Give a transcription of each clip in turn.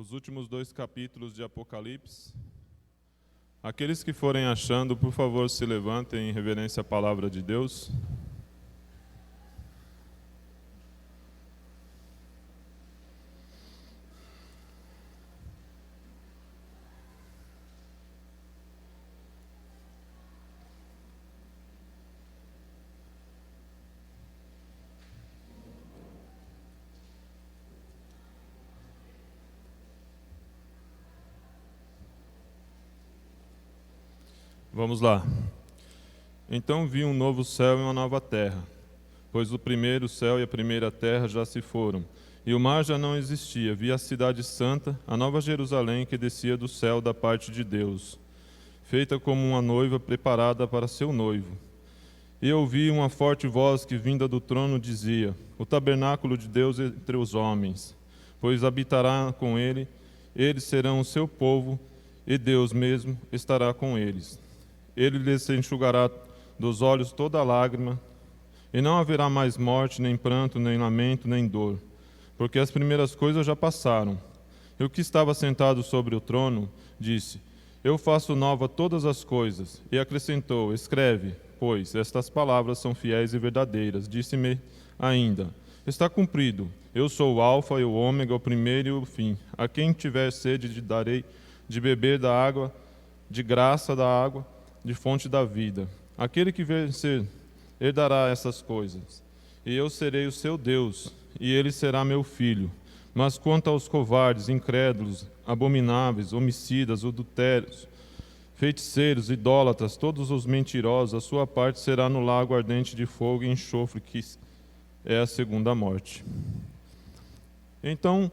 os últimos 2 capítulos de Apocalipse. Aqueles que forem achando, por favor, se levantem em reverência à palavra de Deus. Vamos lá. Então vi um novo céu e uma nova terra, pois o primeiro céu e a primeira terra já se foram, e o mar já não existia. Vi a cidade santa, a nova Jerusalém, que descia do céu da parte de Deus, feita como uma noiva preparada para seu noivo. E ouvi uma forte voz que, vinda do trono, dizia: O tabernáculo de Deus entre os homens, pois habitará com ele, eles serão o seu povo, e Deus mesmo estará com eles. Ele lhes enxugará dos olhos toda lágrima, e não haverá mais morte, nem pranto, nem lamento, nem dor, porque as primeiras coisas já passaram. E o que estava sentado sobre o trono disse: Eu faço nova todas as coisas. E acrescentou: Escreve, pois estas palavras são fiéis e verdadeiras. Disse-me ainda: Está cumprido. Eu sou o Alfa e o Ômega, o primeiro e o fim. A quem tiver sede, darei de beber da água, de graça da água, de fonte da vida. Aquele que vencer herdará essas coisas, e eu serei o seu Deus, e ele será meu filho. Mas quanto aos covardes, incrédulos, abomináveis, homicidas, adultérios, feiticeiros, idólatras, todos os mentirosos, a sua parte será no lago ardente de fogo e enxofre, que é a segunda morte. Então,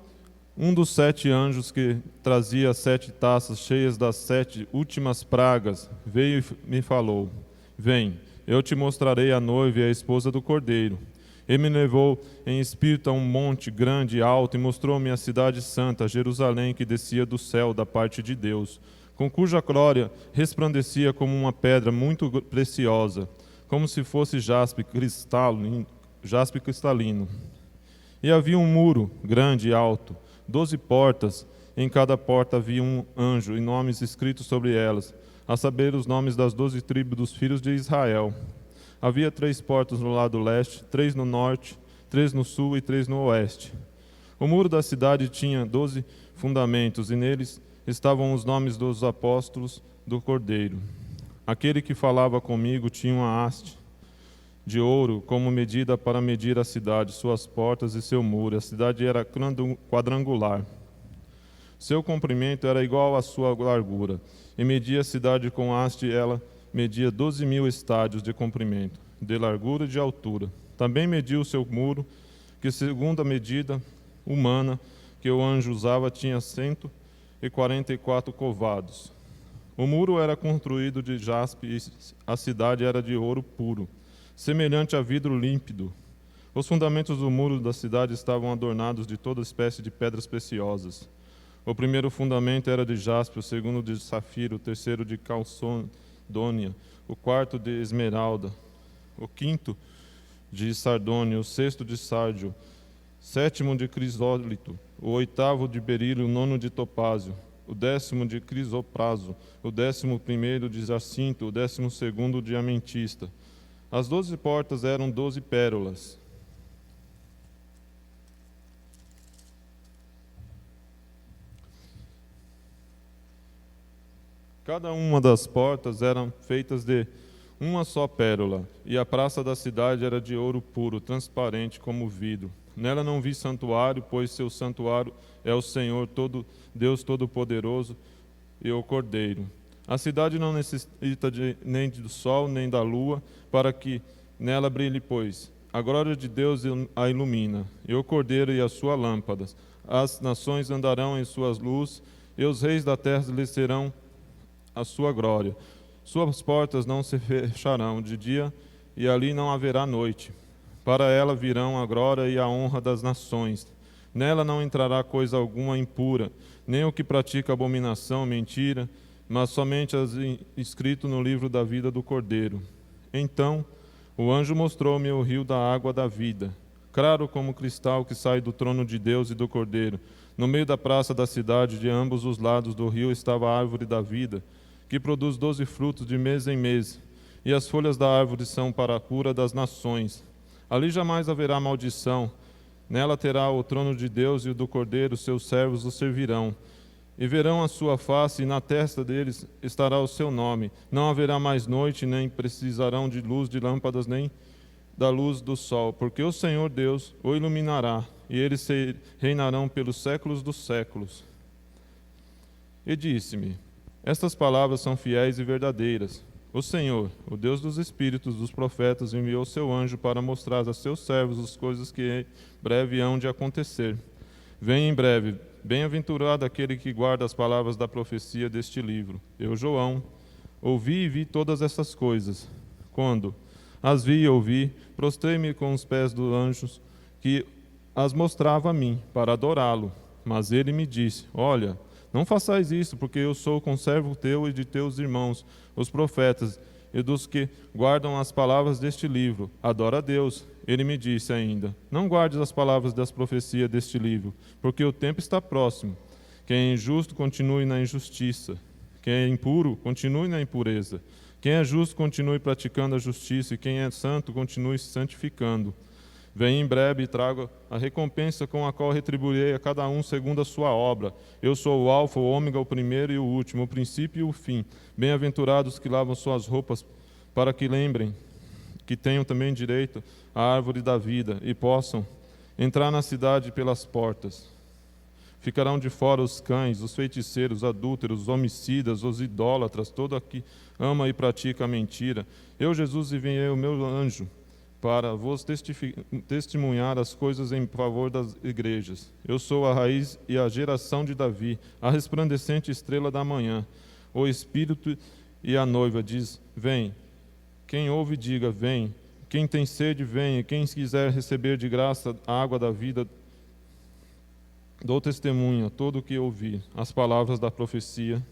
um dos 7 anjos que trazia 7 taças cheias das 7 últimas pragas veio e me falou: Vem, eu te mostrarei a noiva e a esposa do Cordeiro. Ele me levou em espírito a um monte grande e alto e mostrou-me a cidade santa, Jerusalém, que descia do céu da parte de Deus, com cuja glória resplandecia como uma pedra muito preciosa, como se fosse jaspe cristalino. E havia um muro grande e alto, 12 portas, em cada porta havia um anjo, e nomes escritos sobre elas, a saber, os nomes das 12 tribos dos filhos de Israel. Havia 3 portas no lado leste, 3 no norte, 3 no sul e 3 no oeste. O muro da cidade tinha 12 fundamentos, e neles estavam os nomes dos apóstolos do Cordeiro. Aquele que falava comigo tinha uma haste de ouro como medida para medir a cidade, suas portas e seu muro. A cidade era quadrangular. Seu comprimento era igual à sua largura. E media a cidade com haste, ela media 12.000 estádios de comprimento, de largura e de altura. Também mediu o seu muro, que segundo a medida humana que o anjo usava, tinha 144 covados. O muro era construído de jaspe e a cidade era de ouro puro, semelhante a vidro límpido. Os fundamentos do muro da cidade estavam adornados de toda espécie de pedras preciosas. O primeiro fundamento era de jaspe, o segundo de safiro, o terceiro de calcedônia, o quarto de esmeralda, o quinto de sardônio, o sexto de sárdio, sétimo de crisólito, o oitavo de berilo, o nono de topázio, o 10º de crisopraso, o 11º de jacinto, o 12º de ametista. As 12 portas eram 12 pérolas. Cada uma das portas eram feitas de uma só pérola, e a praça da cidade era de ouro puro, transparente como vidro. Nela não vi santuário, pois seu santuário é o Senhor, Deus Todo-Poderoso e o Cordeiro. A cidade não necessita nem do sol, nem da lua, para que nela brilhe, pois a glória de Deus a ilumina, e o Cordeiro e as suas lâmpadas. As nações andarão em suas luzes, e os reis da terra lhes serão a sua glória. Suas portas não se fecharão de dia, e ali não haverá noite. Para ela virão a glória e a honra das nações. Nela não entrará coisa alguma impura, nem o que pratica abominação, mentira, mas somente as escrito no livro da vida do Cordeiro. Então o anjo mostrou-me o rio da água da vida, claro como cristal que sai do trono de Deus e do Cordeiro. No meio da praça da cidade, de ambos os lados do rio, estava a árvore da vida, que produz 12 frutos de mês em mês, e as folhas da árvore são para a cura das nações. Ali jamais haverá maldição. Nela terá o trono de Deus e o do Cordeiro, seus servos o servirão. E verão a sua face, e na testa deles estará o seu nome. Não haverá mais noite, nem precisarão de luz de lâmpadas, nem da luz do sol, porque o Senhor Deus o iluminará, e eles reinarão pelos séculos dos séculos. E disse-me: estas palavras são fiéis e verdadeiras. O Senhor, o Deus dos espíritos dos profetas, enviou seu anjo para mostrar a seus servos as coisas que em breve hão de acontecer. Vem em breve. Bem-aventurado aquele que guarda as palavras da profecia deste livro. Eu, João, ouvi e vi todas essas coisas. Quando as vi e ouvi, prostrei-me com os pés dos anjos que as mostrava a mim, para adorá-lo. Mas ele me disse: olha, não façais isso, porque eu sou conservo teu e de teus irmãos, os profetas, e dos que guardam as palavras deste livro. Adora a Deus. Ele me disse ainda: não guardes as palavras das profecias deste livro, porque o tempo está próximo. Quem é injusto, continue na injustiça. Quem é impuro, continue na impureza. Quem é justo, continue praticando a justiça, e quem é santo, continue se santificando. Venho em breve e trago a recompensa com a qual retribuirei a cada um segundo a sua obra. Eu sou o Alfa, o Ômega, o primeiro e o último, o princípio e o fim. Bem-aventurados que lavam suas roupas, para que lembrem que tenham também direito à árvore da vida e possam entrar na cidade pelas portas. Ficarão de fora os cães, os feiticeiros, os adúlteros, os homicidas, os idólatras, todo aquele que ama e pratica a mentira. Eu, Jesus, enviei o meu anjo para vos testemunhar as coisas em favor das igrejas. Eu sou a raiz e a geração de Davi, a resplandecente estrela da manhã. O Espírito e a noiva diz: vem. Quem ouve, diga: vem. Quem tem sede, venha. Quem quiser receber de graça a água da vida, dou testemunho a todo o que ouvir as palavras da profecia.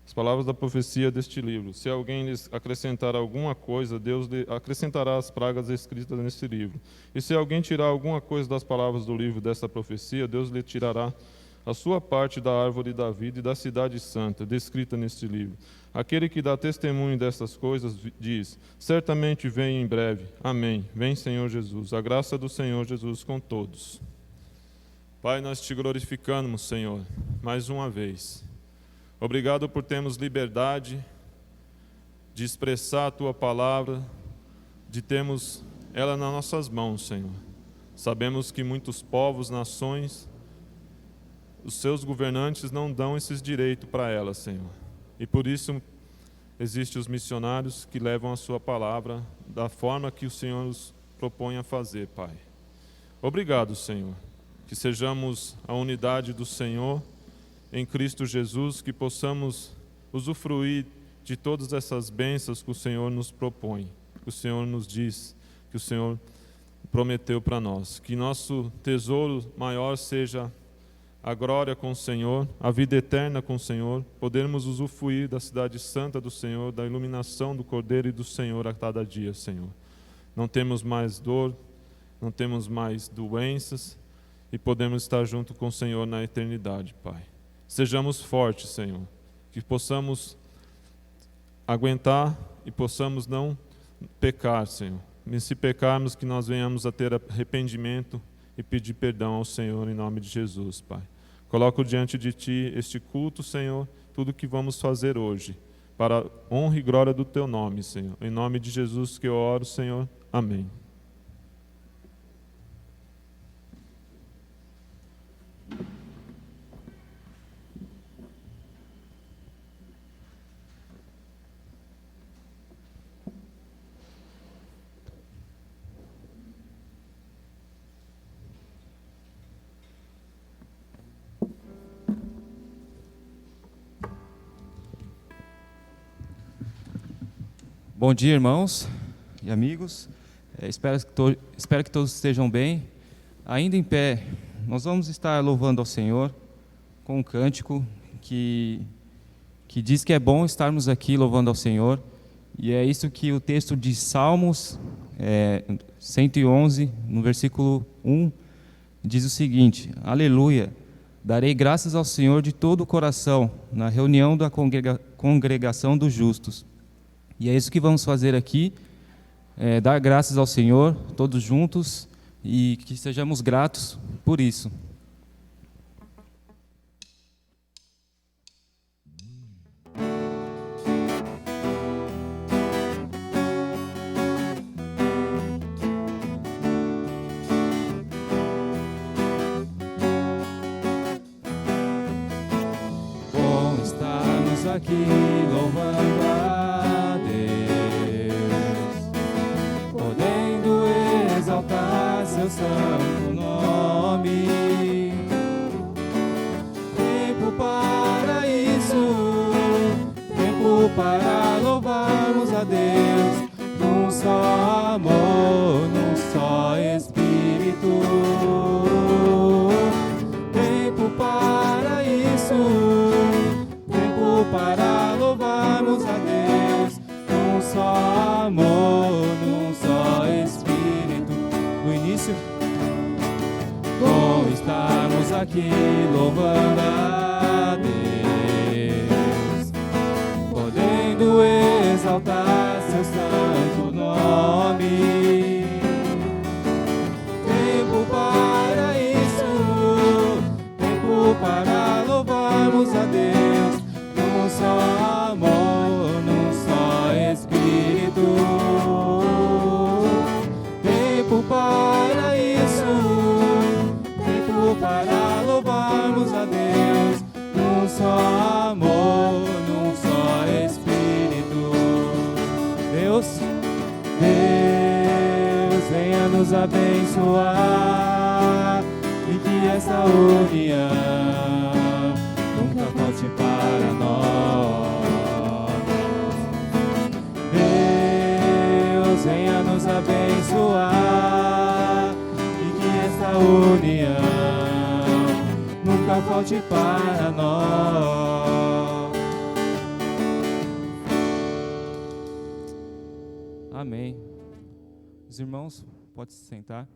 As palavras da profecia deste livro. Se alguém lhes acrescentar alguma coisa, Deus lhe acrescentará as pragas escritas nesse livro. E se alguém tirar alguma coisa das palavras do livro desta profecia, Deus lhe tirará a sua parte da árvore da vida e da cidade santa, descrita neste livro. Aquele que dá testemunho dessas coisas diz: certamente vem em breve. Amém. Vem, Senhor Jesus. A graça do Senhor Jesus com todos. Pai, nós te glorificamos, Senhor, mais uma vez. Obrigado por termos liberdade de expressar a Tua palavra, de termos ela nas nossas mãos, Senhor. Sabemos que muitos povos, nações, os seus governantes não dão esses direitos para ela, Senhor. E por isso existem os missionários que levam a Sua palavra da forma que o Senhor nos propõe a fazer, Pai. Obrigado, Senhor. Que sejamos a unidade do Senhor em Cristo Jesus, que possamos usufruir de todas essas bênçãos que o Senhor nos propõe, que o Senhor nos diz, que o Senhor prometeu para nós. Que nosso tesouro maior seja a glória com o Senhor, a vida eterna com o Senhor, podermos usufruir da cidade santa do Senhor, da iluminação do Cordeiro e do Senhor a cada dia, Senhor. Não temos mais dor, não temos mais doenças e podemos estar junto com o Senhor na eternidade, Pai. Sejamos fortes, Senhor, que possamos aguentar e possamos não pecar, Senhor. E se pecarmos, que nós venhamos a ter arrependimento e pedir perdão ao Senhor em nome de Jesus, Pai. Coloco diante de Ti este culto, Senhor, tudo que vamos fazer hoje, para a honra e glória do Teu nome, Senhor. Em nome de Jesus que eu oro, Senhor. Amém. Bom dia, irmãos e amigos. Espero que todos estejam bem. Ainda em pé, nós vamos estar louvando ao Senhor com um cântico que diz que é bom estarmos aqui louvando ao Senhor. E é isso que o texto de Salmos 111, no versículo 1, diz o seguinte: Aleluia, darei graças ao Senhor de todo o coração, na reunião da congregação dos justos. E é isso que vamos fazer aqui, dar graças ao Senhor, todos juntos, e que sejamos gratos por isso. Bom estarmos aqui louvando a Deus, podendo exaltar seu santo nome. Tempo para isso, tempo para louvarmos a Deus, num só amor, num só Espírito. Tempo para isso, tempo para louvarmos a Deus, num só amor, num só Espírito. No início, bom estarmos aqui louvando a Deus, podendo exaltar seu santo nome. Tempo para isso, tempo para louvarmos a Deus, num só amor, num só Espírito. Tempo para isso, tempo para louvarmos a Deus, num só amor, num só Espírito. Deus, venha nos abençoar, e que essa união nunca falte para nós. Deus, venha nos abençoar, e que essa união nunca falte para nós. Amém. Os irmãos, pode se sentar.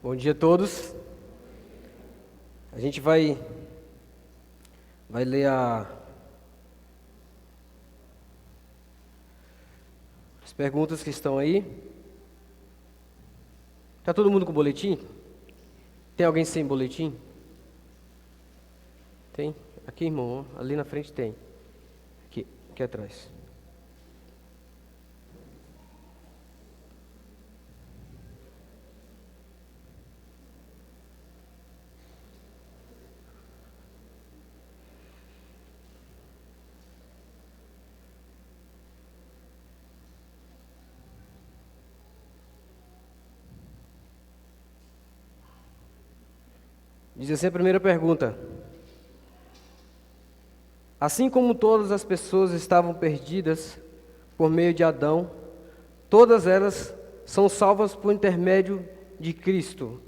Bom dia a todos. A gente vai ler as perguntas que estão aí. Tá todo mundo com boletim? Tem alguém sem boletim? Tem? Aqui, irmão, ali na frente tem. Aqui atrás. Diz assim a primeira pergunta: assim como todas as pessoas estavam perdidas por meio de Adão, todas elas são salvas por intermédio de Cristo?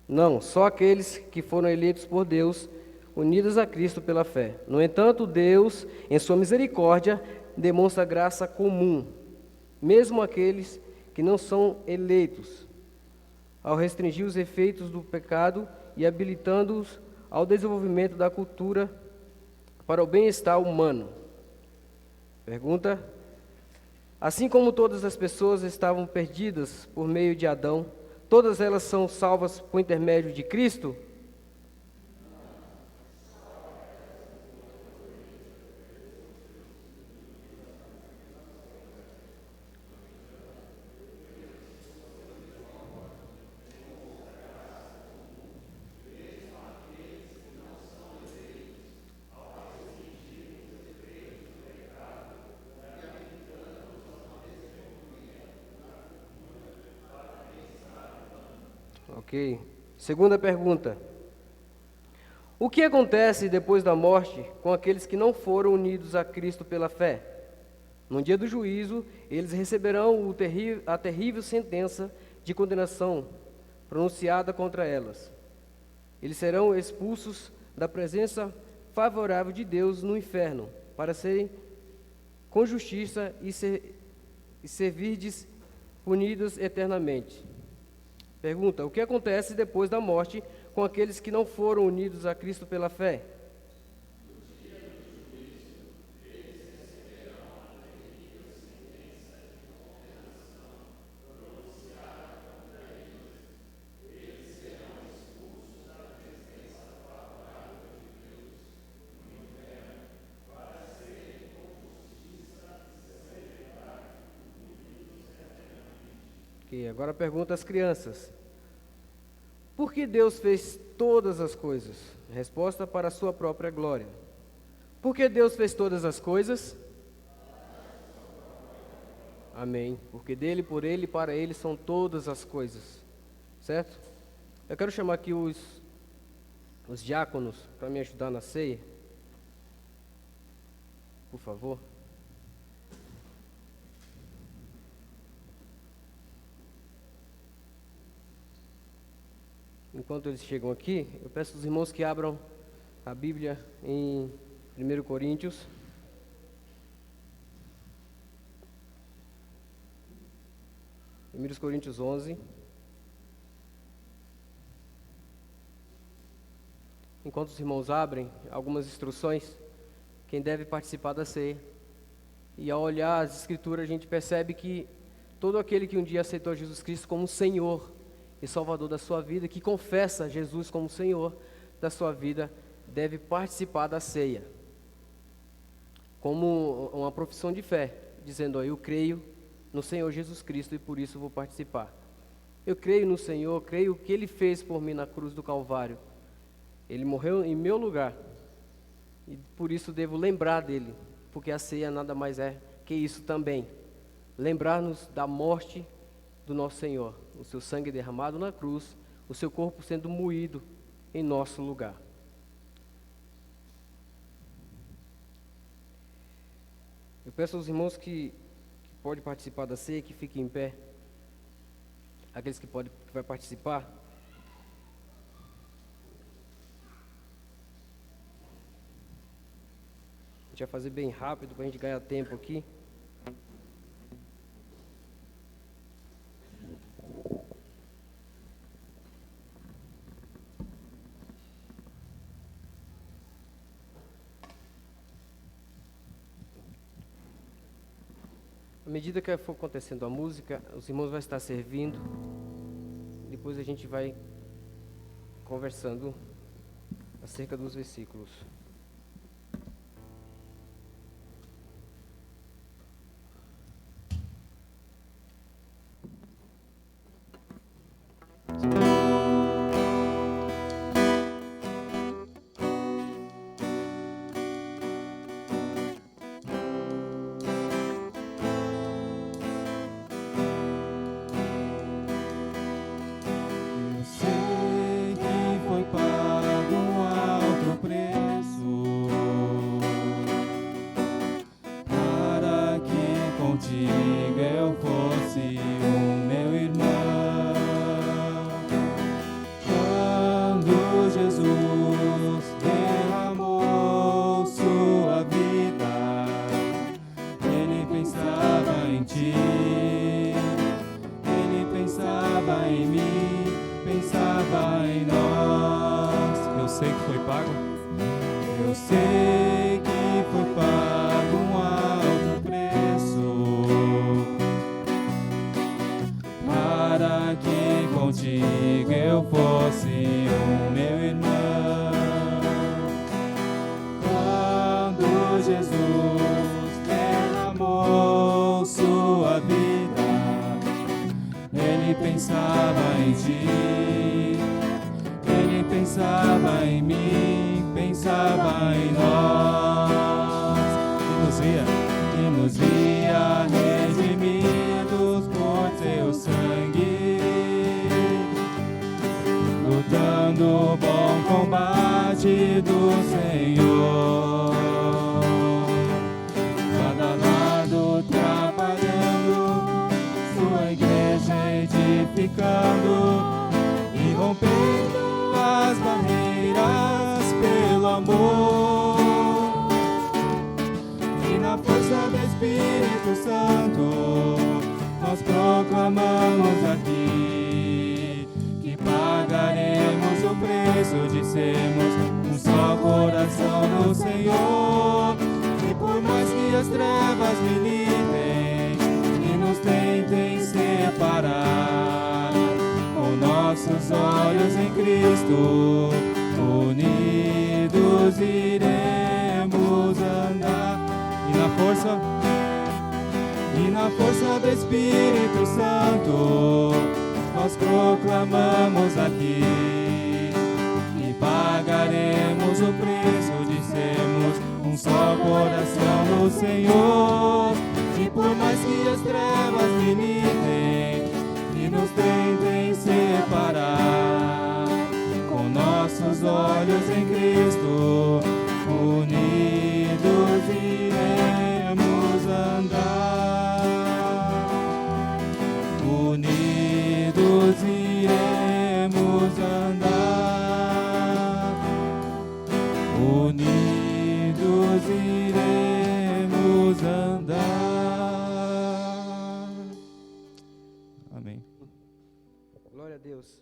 Não, só aqueles que foram eleitos por Deus, unidos a Cristo pela fé. No entanto, Deus, em sua misericórdia, demonstra graça comum, mesmo aqueles que não são eleitos, ao restringir os efeitos do pecado e habilitando-os ao desenvolvimento da cultura para o bem-estar humano. Pergunta: assim como todas as pessoas estavam perdidas por meio de Adão, todas elas são salvas por intermédio de Cristo? Ok. Segunda pergunta. O que acontece depois da morte com aqueles que não foram unidos a Cristo pela fé? No dia do juízo, eles receberão a terrível sentença de condenação pronunciada contra elas. Eles serão expulsos da presença favorável de Deus no inferno, para serem com justiça e servirdes punidos eternamente. Pergunta: o que acontece depois da morte com aqueles que não foram unidos a Cristo pela fé? Ok, agora pergunta às crianças. Por que Deus fez todas as coisas? Resposta: para a sua própria glória. Por que Deus fez todas as coisas? Amém. Porque dele, por ele e para ele são todas as coisas. Certo? Eu quero chamar aqui os diáconos para me ajudar na ceia. Por favor. Enquanto eles chegam aqui, eu peço aos irmãos que abram a Bíblia em 1 Coríntios. Coríntios 11. Enquanto os irmãos abrem, algumas instruções, quem deve participar da ceia. E ao olhar as Escrituras, a gente percebe que todo aquele que um dia aceitou Jesus Cristo como Senhor e Salvador da sua vida, que confessa Jesus como Senhor da sua vida, deve participar da ceia, como uma profissão de fé, dizendo: eu creio no Senhor Jesus Cristo e por isso vou participar. Eu creio no Senhor, creio que Ele fez por mim na cruz do Calvário. Ele morreu em meu lugar e por isso devo lembrar dele, porque a ceia nada mais é que isso também, lembrar-nos da morte do nosso Senhor, o seu sangue derramado na cruz, o seu corpo sendo moído em nosso lugar. Eu peço aos irmãos que podem participar da ceia, que fiquem em pé. Aqueles que vai participar. A gente vai fazer bem rápido para a gente ganhar tempo aqui. À medida que for acontecendo a música, os irmãos vão estar servindo. Depois a gente vai conversando acerca dos versículos. lutando o bom combate do Senhor. Cada lado trabalhando, sua igreja edificando e rompendo as barreiras pelo amor. E na força do Espírito Santo, nós proclamamos aqui que pagaremos o preço de sermos um só coração no Senhor. E por mais que as trevas militem e nos tentem separar, com nossos olhos em Cristo, unidos iremos andar. E na força do Espírito Santo, nós proclamamos aqui que pagaremos o preço de sermos um só coração no Senhor. E por mais que as trevas militem e nos tentem separar, com nossos olhos em Cristo, unidos iremos andar. Unidos iremos andar. Unidos iremos andar. Amém. Glória a Deus.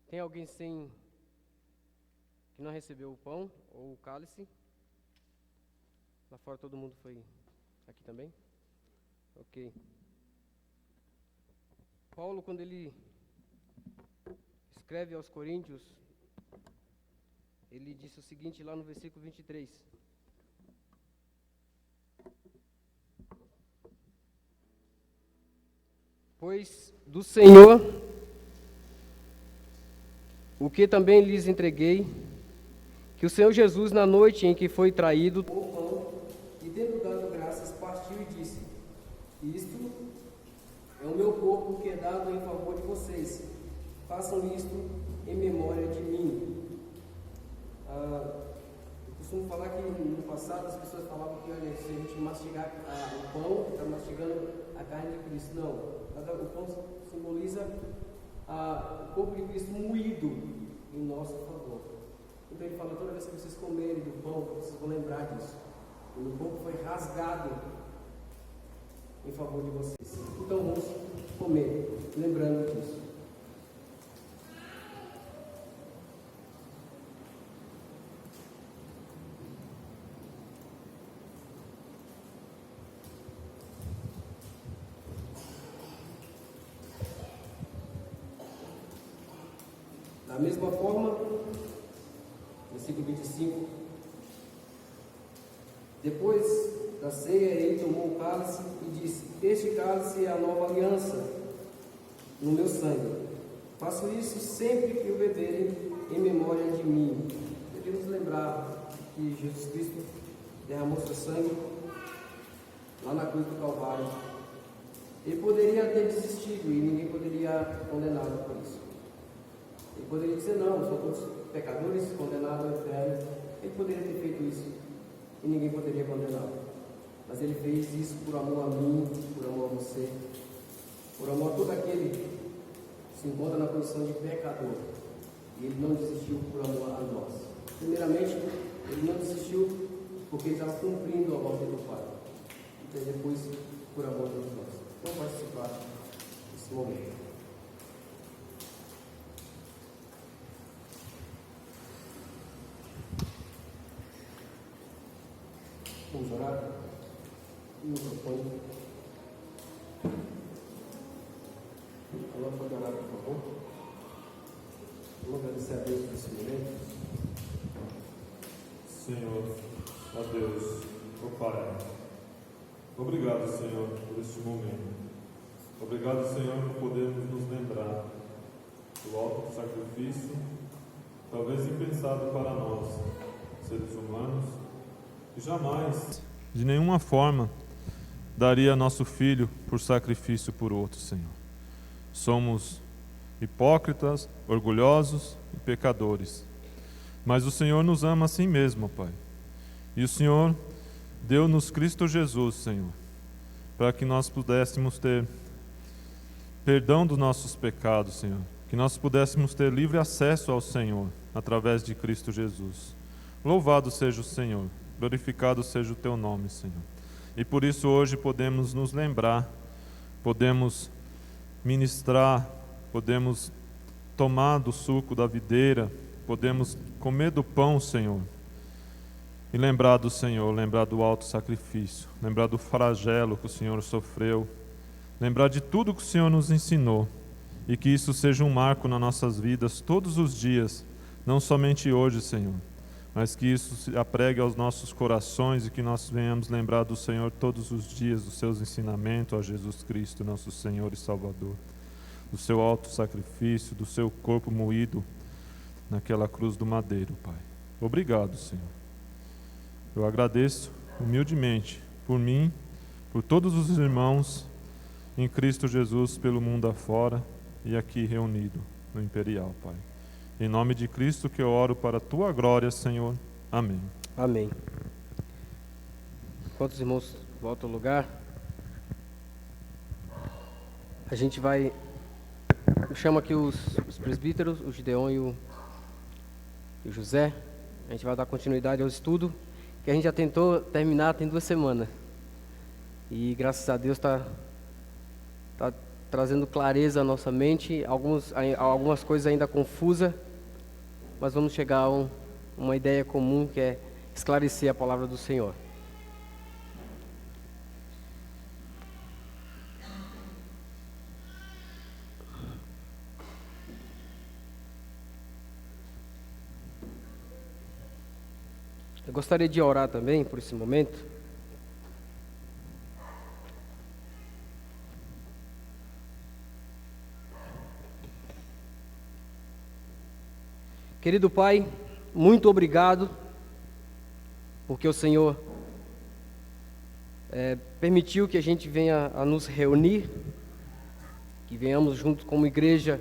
Tem alguém que não recebeu o pão ou o cálice? Lá fora todo mundo foi aqui também? Ok. Paulo, quando ele escreve aos Coríntios, ele disse o seguinte lá no versículo 23. Pois do Senhor, o que também lhes entreguei, que o Senhor Jesus, na noite em que foi traído, tomou o pão e, tendo dado graças, partiu e disse: isto é o meu corpo que é dado em favor de vocês. Façam isto em memória de mim. Eu costumo falar que no passado as pessoas falavam que, olha, se a gente mastigar o pão, está mastigando a carne de Cristo. Não, o pão simboliza o corpo de Cristo moído em nosso favor. Então ele fala, toda vez que vocês comerem do pão, vocês vão lembrar disso. O meu corpo foi rasgado em favor de vocês. Então vamos comer, lembrando disso. Da mesma forma, versículo 25, depois da ceia ele tomou o cálice e disse: este cálice é a nova aliança no meu sangue. Faço isso sempre que o beberem em memória de mim. Devemos lembrar que Jesus Cristo derramou seu sangue lá na cruz do Calvário. Ele poderia ter desistido e ninguém poderia condená-lo por isso. Ele poderia dizer, não, são todos pecadores condenados ao inferno. Ele poderia ter feito isso e ninguém poderia condená-lo. Mas ele fez isso por amor a mim, por amor a você, por amor a todo aquele que se encontra na condição de pecador. E ele não desistiu por amor a nós. Primeiramente, ele não desistiu porque ele estava cumprindo a ordem do Pai. E depois, por amor a todos nós. Vamos participar desse momento. Vamos orar? E nos propõe. Agora pode orar, por favor. Vamos agradecer a Deus por esse momento. Senhor, ó Deus, ó Pai, obrigado, Senhor, por este momento. Obrigado, Senhor, por podermos nos lembrar do alto sacrifício, talvez impensado para nós, seres humanos, e jamais, de nenhuma forma, daria nosso filho por sacrifício por outro, Senhor. Somos hipócritas, orgulhosos e pecadores. Mas o Senhor nos ama assim mesmo, Pai. E o Senhor deu-nos Cristo Jesus, Senhor, para que nós pudéssemos ter perdão dos nossos pecados, Senhor. Que nós pudéssemos ter livre acesso ao Senhor, através de Cristo Jesus. Louvado seja o Senhor, glorificado seja o Teu nome, Senhor. E por isso hoje podemos nos lembrar, podemos ministrar, podemos tomar do suco da videira, podemos comer do pão, Senhor, e lembrar do Senhor, lembrar do alto sacrifício, lembrar do flagelo que o Senhor sofreu, lembrar de tudo que o Senhor nos ensinou, e que isso seja um marco nas nossas vidas todos os dias, não somente hoje, Senhor, mas que isso se apregue aos nossos corações e que nós venhamos lembrar do Senhor todos os dias, dos seus ensinamentos a Jesus Cristo, nosso Senhor e Salvador, do seu alto sacrifício, do seu corpo moído naquela cruz do madeiro, Pai. Obrigado, Senhor. Eu agradeço humildemente por mim, por todos os irmãos em Cristo Jesus pelo mundo afora e aqui reunido no Imperial, Pai. Em nome de Cristo que eu oro para a Tua glória, Senhor. Amém. Amém. Enquanto os irmãos voltam ao lugar, a gente vai... Eu chamo aqui os presbíteros, o Gideon e o José. A gente vai dar continuidade ao estudo que a gente já tentou terminar tem 2 semanas. E graças a Deus está trazendo clareza à nossa mente, algumas coisas ainda confusas, mas vamos chegar a uma ideia comum, que é esclarecer a palavra do Senhor. Eu gostaria de orar também por esse momento. Querido Pai, muito obrigado, porque o Senhor permitiu que a gente venha a nos reunir, que venhamos juntos como igreja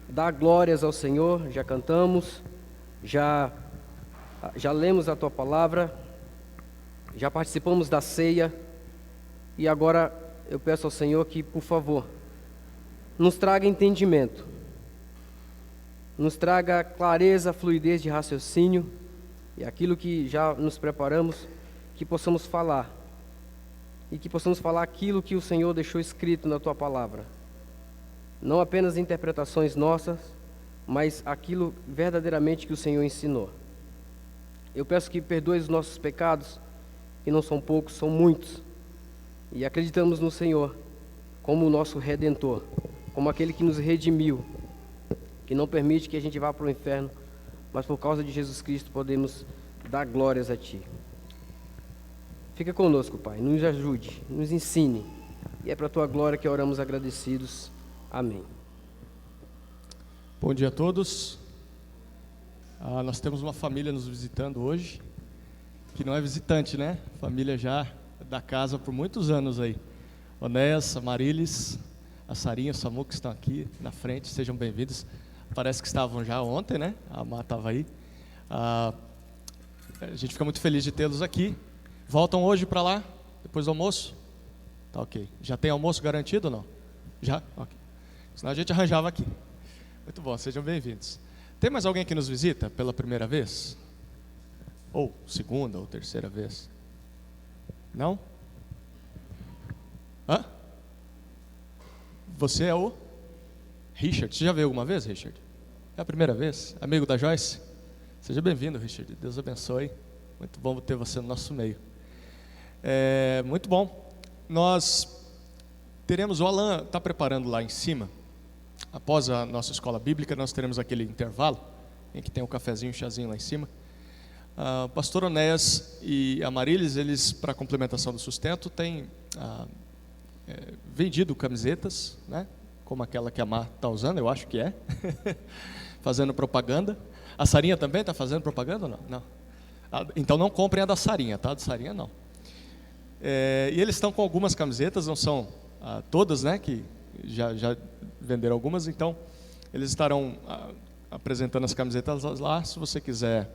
dar glórias ao Senhor. Já cantamos, já lemos a Tua palavra, já participamos da ceia, e agora eu peço ao Senhor que, por favor, nos traga entendimento, nos traga clareza, fluidez de raciocínio, e aquilo que já nos preparamos, que possamos falar, e que possamos falar aquilo que o Senhor deixou escrito na Tua palavra. Não apenas interpretações nossas, mas aquilo verdadeiramente que o Senhor ensinou. Eu peço que perdoe os nossos pecados, que não são poucos, são muitos, e acreditamos no Senhor como o nosso Redentor, como aquele que nos redimiu, que não permite que a gente vá para o inferno, mas por causa de Jesus Cristo podemos dar glórias a Ti. Fica conosco, Pai, nos ajude, nos ensine, e é para a Tua glória que oramos agradecidos. Amém. Bom dia a todos. Nós temos uma família nos visitando hoje, que não é visitante, né? Família já da casa por muitos anos aí. Onéas, a Marilis, a Sarinha, o Samu, que estão aqui na frente, sejam bem-vindos. Parece que estavam já ontem, né? A Má estava aí. A gente fica muito feliz de tê-los aqui. Voltam hoje para lá, depois do almoço? Tá ok. Já tem almoço garantido ou não? Já? Ok. Senão a gente arranjava aqui. Muito bom, sejam bem-vindos. Tem mais alguém que nos visita pela primeira vez? Ou segunda ou terceira vez? Não? Hã? Você é o Richard. Você já veio alguma vez, Richard? É a primeira vez? Amigo da Joyce? Seja bem-vindo, Richard. Deus abençoe. Muito bom ter você no nosso meio. Muito bom. Nós teremos, o Alan está preparando lá em cima. Após a nossa escola bíblica, nós teremos aquele intervalo, em que tem um cafezinho, um chazinho lá em cima. O pastor Onéas e a Marilis, eles, para complementação do sustento, têm vendido camisetas, né? Como aquela que a Mar está usando, eu acho que é, fazendo propaganda. A Sarinha também está fazendo propaganda ou não? Não. Então não comprem a da Sarinha, tá? A da Sarinha não. E eles estão com algumas camisetas, não são todas, né, que já venderam algumas, então eles estarão apresentando as camisetas lá. Se você quiser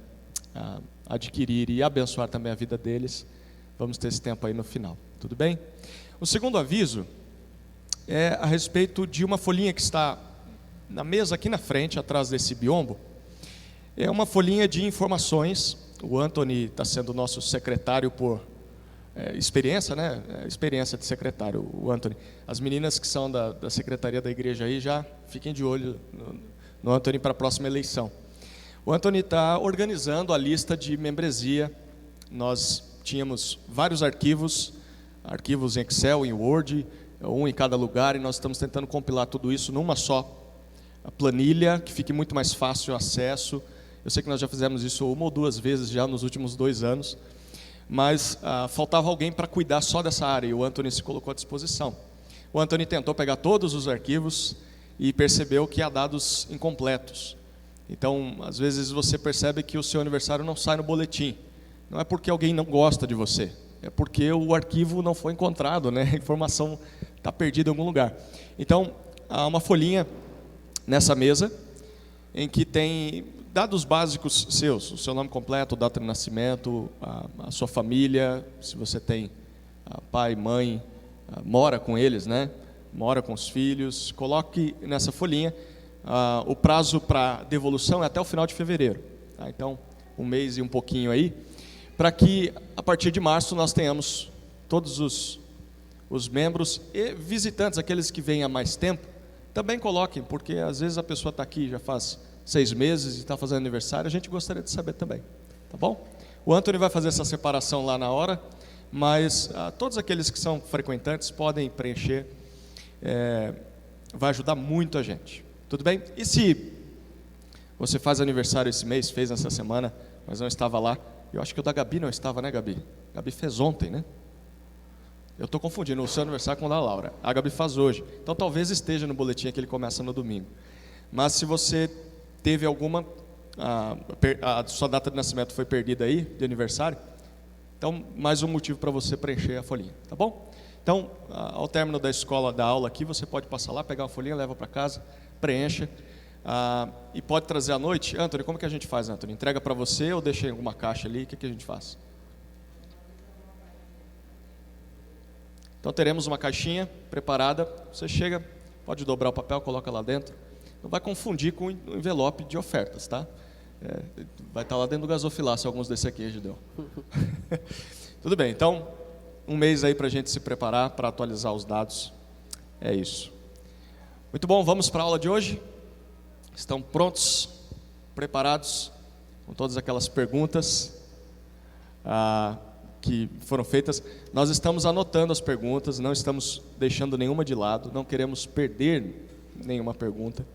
adquirir e abençoar também a vida deles, vamos ter esse tempo aí no final, tudo bem? O segundo aviso é a respeito de uma folhinha que está na mesa aqui na frente, atrás desse biombo. É uma folhinha de informações. O Anthony está sendo nosso secretário por experiência, né? Experiência de secretário, o Anthony. As meninas que são da secretaria da igreja aí, já fiquem de olho no Anthony para a próxima eleição. O Anthony está organizando a lista de membresia. Nós tínhamos vários arquivos em Excel, em Word, um em cada lugar, e nós estamos tentando compilar tudo isso numa só planilha, que fique muito mais fácil o acesso. Eu sei que nós já fizemos isso uma ou duas vezes já nos últimos 2 anos, mas faltava alguém para cuidar só dessa área, e o Anthony se colocou à disposição. O Anthony tentou pegar todos os arquivos e percebeu que há dados incompletos. Então, às vezes você percebe que o seu aniversário não sai no boletim. Não é porque alguém não gosta de você, é porque o arquivo não foi encontrado, né? A informação está perdida em algum lugar. Então, há uma folhinha nessa mesa em que tem dados básicos seus, o seu nome completo, data de nascimento, a sua família, se você tem pai, mãe, mora com eles, né? Mora com os filhos. Coloque nessa folhinha. O prazo para devolução é até o final de fevereiro, tá? Então, 1 mês e um pouquinho aí, para que a partir de março nós tenhamos todos os membros e visitantes, aqueles que vêm há mais tempo, também coloquem, porque às vezes a pessoa está aqui já faz 6 meses e está fazendo aniversário, a gente gostaria de saber também, tá bom? O Anthony vai fazer essa separação lá na hora, mas todos aqueles que são frequentantes podem preencher, vai ajudar muito a gente, tudo bem? E se você faz aniversário esse mês, fez nessa semana, mas não estava lá, eu acho que o da Gabi não estava, né, Gabi? Gabi fez ontem, né? Eu estou confundindo o seu aniversário com o da Laura. A Gabi faz hoje. Então talvez esteja no boletim que ele começa no domingo. Mas se você teve alguma, a sua data de nascimento foi perdida aí, de aniversário, então mais um motivo para você preencher a folhinha, tá bom? Então, ao término da aula aqui, você pode passar lá, pegar a folhinha, leva para casa, preencha. E pode trazer à noite. Anthony, como que a gente faz, Anthony? Entrega para você ou deixa em alguma caixa ali? O que a gente faz? Então teremos uma caixinha preparada. Você chega, pode dobrar o papel, coloca lá dentro. Não vai confundir com o envelope de ofertas, tá? Vai estar lá dentro do gasofilácio, alguns desse aqui, Gideon. Tudo bem, então 1 mês aí para a gente se preparar para atualizar os dados. É isso. Muito bom, vamos para a aula de hoje. Estão prontos, preparados, com todas aquelas perguntas que foram feitas. Nós estamos anotando as perguntas, não estamos deixando nenhuma de lado, não queremos perder nenhuma pergunta.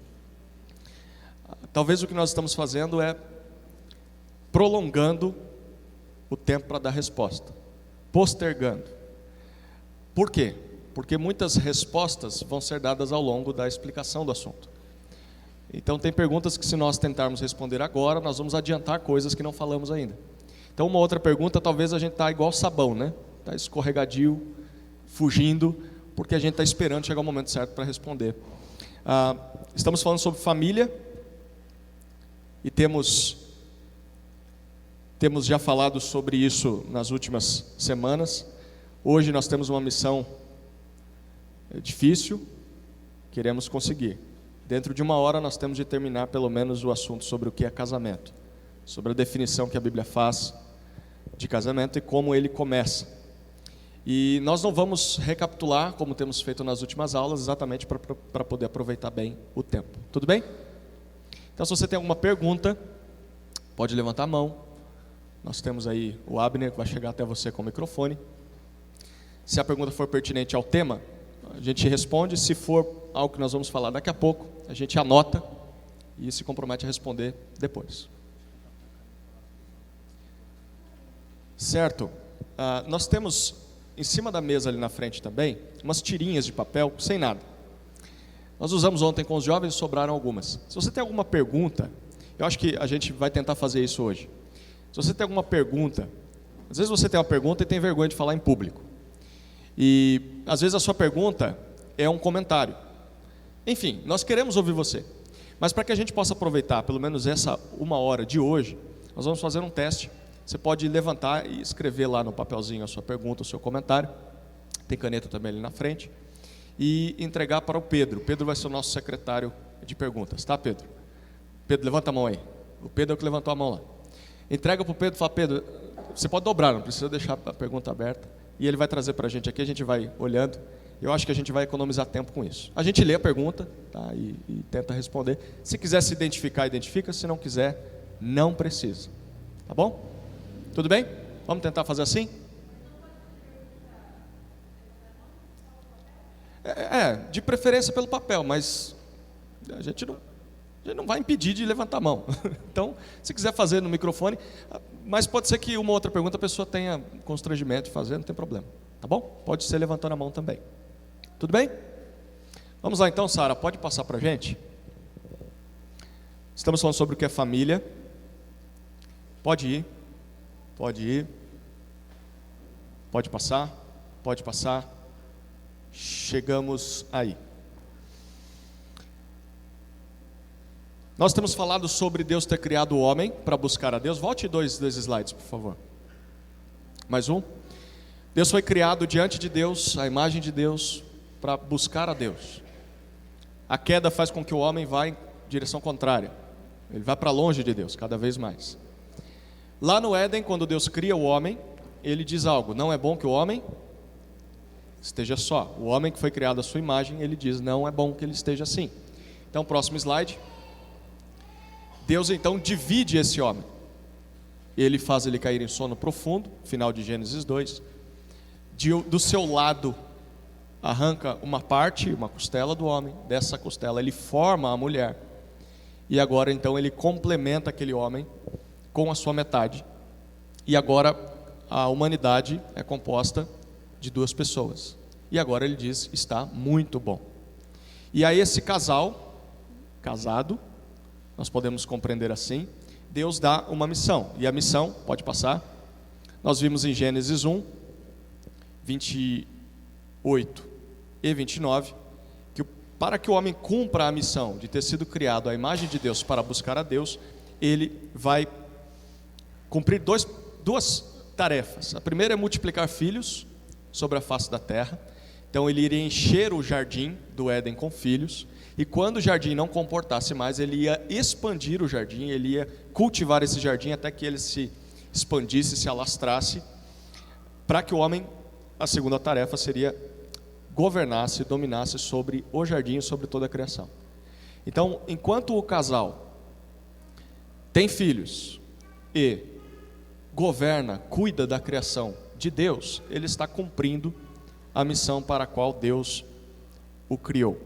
Talvez o que nós estamos fazendo é prolongando o tempo para dar resposta, postergando. Por quê? Porque muitas respostas vão ser dadas ao longo da explicação do assunto. Então tem perguntas que se nós tentarmos responder agora, nós vamos adiantar coisas que não falamos ainda. Então uma outra pergunta, talvez a gente está igual sabão, né? Está escorregadio, fugindo, porque a gente está esperando chegar o momento certo para responder. Estamos falando sobre família, e temos já falado sobre isso nas últimas semanas. Hoje nós temos uma missão difícil, queremos conseguir. Dentro de 1 hora nós temos de terminar pelo menos o assunto sobre o que é casamento, sobre a definição que a Bíblia faz de casamento e como ele começa. E nós não vamos recapitular, como temos feito nas últimas aulas, exatamente para poder aproveitar bem o tempo. Tudo bem? Então, se você tem alguma pergunta, pode levantar a mão. Nós temos aí o Abner, que vai chegar até você com o microfone. Se a pergunta for pertinente ao tema, a gente responde. Se for algo que nós vamos falar daqui a pouco, a gente anota e se compromete a responder depois. Certo? Nós temos em cima da mesa ali na frente também umas tirinhas de papel sem nada. Nós usamos ontem com os jovens e sobraram algumas. Se você tem alguma pergunta, eu acho que a gente vai tentar fazer isso hoje. Se você tem alguma pergunta, às vezes você tem uma pergunta e tem vergonha de falar em público. E às vezes a sua pergunta é um comentário. Enfim, nós queremos ouvir você. Mas para que a gente possa aproveitar pelo menos essa 1 hora de hoje, nós vamos fazer um teste. Você pode levantar e escrever lá no papelzinho a sua pergunta, o seu comentário. Tem caneta também ali na frente. E entregar para o Pedro. O Pedro vai ser o nosso secretário de perguntas, tá, Pedro? Pedro, levanta a mão aí. O Pedro é o que levantou a mão lá. Entrega para o Pedro e fala: Pedro, você pode dobrar, não precisa deixar a pergunta aberta. E ele vai trazer para a gente aqui, a gente vai olhando. Eu acho que a gente vai economizar tempo com isso. A gente lê a pergunta, tá, e tenta responder. Se quiser se identificar, identifica. Se não quiser, não precisa. Tá bom? Tudo bem? Vamos tentar fazer assim? De preferência pelo papel, mas a gente não vai impedir de levantar a mão. Então, se quiser fazer no microfone, mas pode ser que uma outra pergunta a pessoa tenha constrangimento de fazer, não tem problema. Tá bom? Pode ser levantando a mão também. Tudo bem? Vamos lá então, Sara, pode passar para a gente? Estamos falando sobre o que é família. Pode ir. Pode ir. Pode passar. Pode passar. Chegamos aí. Nós temos falado sobre Deus ter criado o homem para buscar a Deus. Volte dois slides, por favor. Mais um. Deus foi criado diante de Deus, a imagem de Deus, para buscar a Deus. A queda faz com que o homem vá em direção contrária. Ele vai para longe de Deus, cada vez mais. Lá no Éden, quando Deus cria o homem, Ele diz algo: não é bom que o homem esteja só. O homem que foi criado à sua imagem, Ele diz: não é bom que ele esteja assim. Então, próximo slide. Deus então divide esse homem. Ele faz ele cair em sono profundo, final de Gênesis 2. Do seu lado, arranca uma parte, uma costela do homem. Dessa costela ele forma a mulher. E agora então ele complementa aquele homem com a sua metade. E agora a humanidade é composta de 2 pessoas. E agora ele diz: está muito bom. E aí esse casal, casado, nós podemos compreender assim, Deus dá uma missão. E a missão, pode passar, nós vimos em Gênesis 1, 28 e 29, que para que o homem cumpra a missão de ter sido criado à imagem de Deus para buscar a Deus, ele vai cumprir duas tarefas. A primeira é multiplicar filhos sobre a face da terra. Então ele iria encher o jardim do Éden com filhos, e quando o jardim não comportasse mais, ele ia expandir o jardim, ele ia cultivar esse jardim até que ele se expandisse, se alastrasse, para que o homem, a segunda tarefa seria governasse, dominasse sobre o jardim e sobre toda a criação. Então, enquanto o casal tem filhos e governa, cuida da criação de Deus, ele está cumprindo a missão para a qual Deus o criou.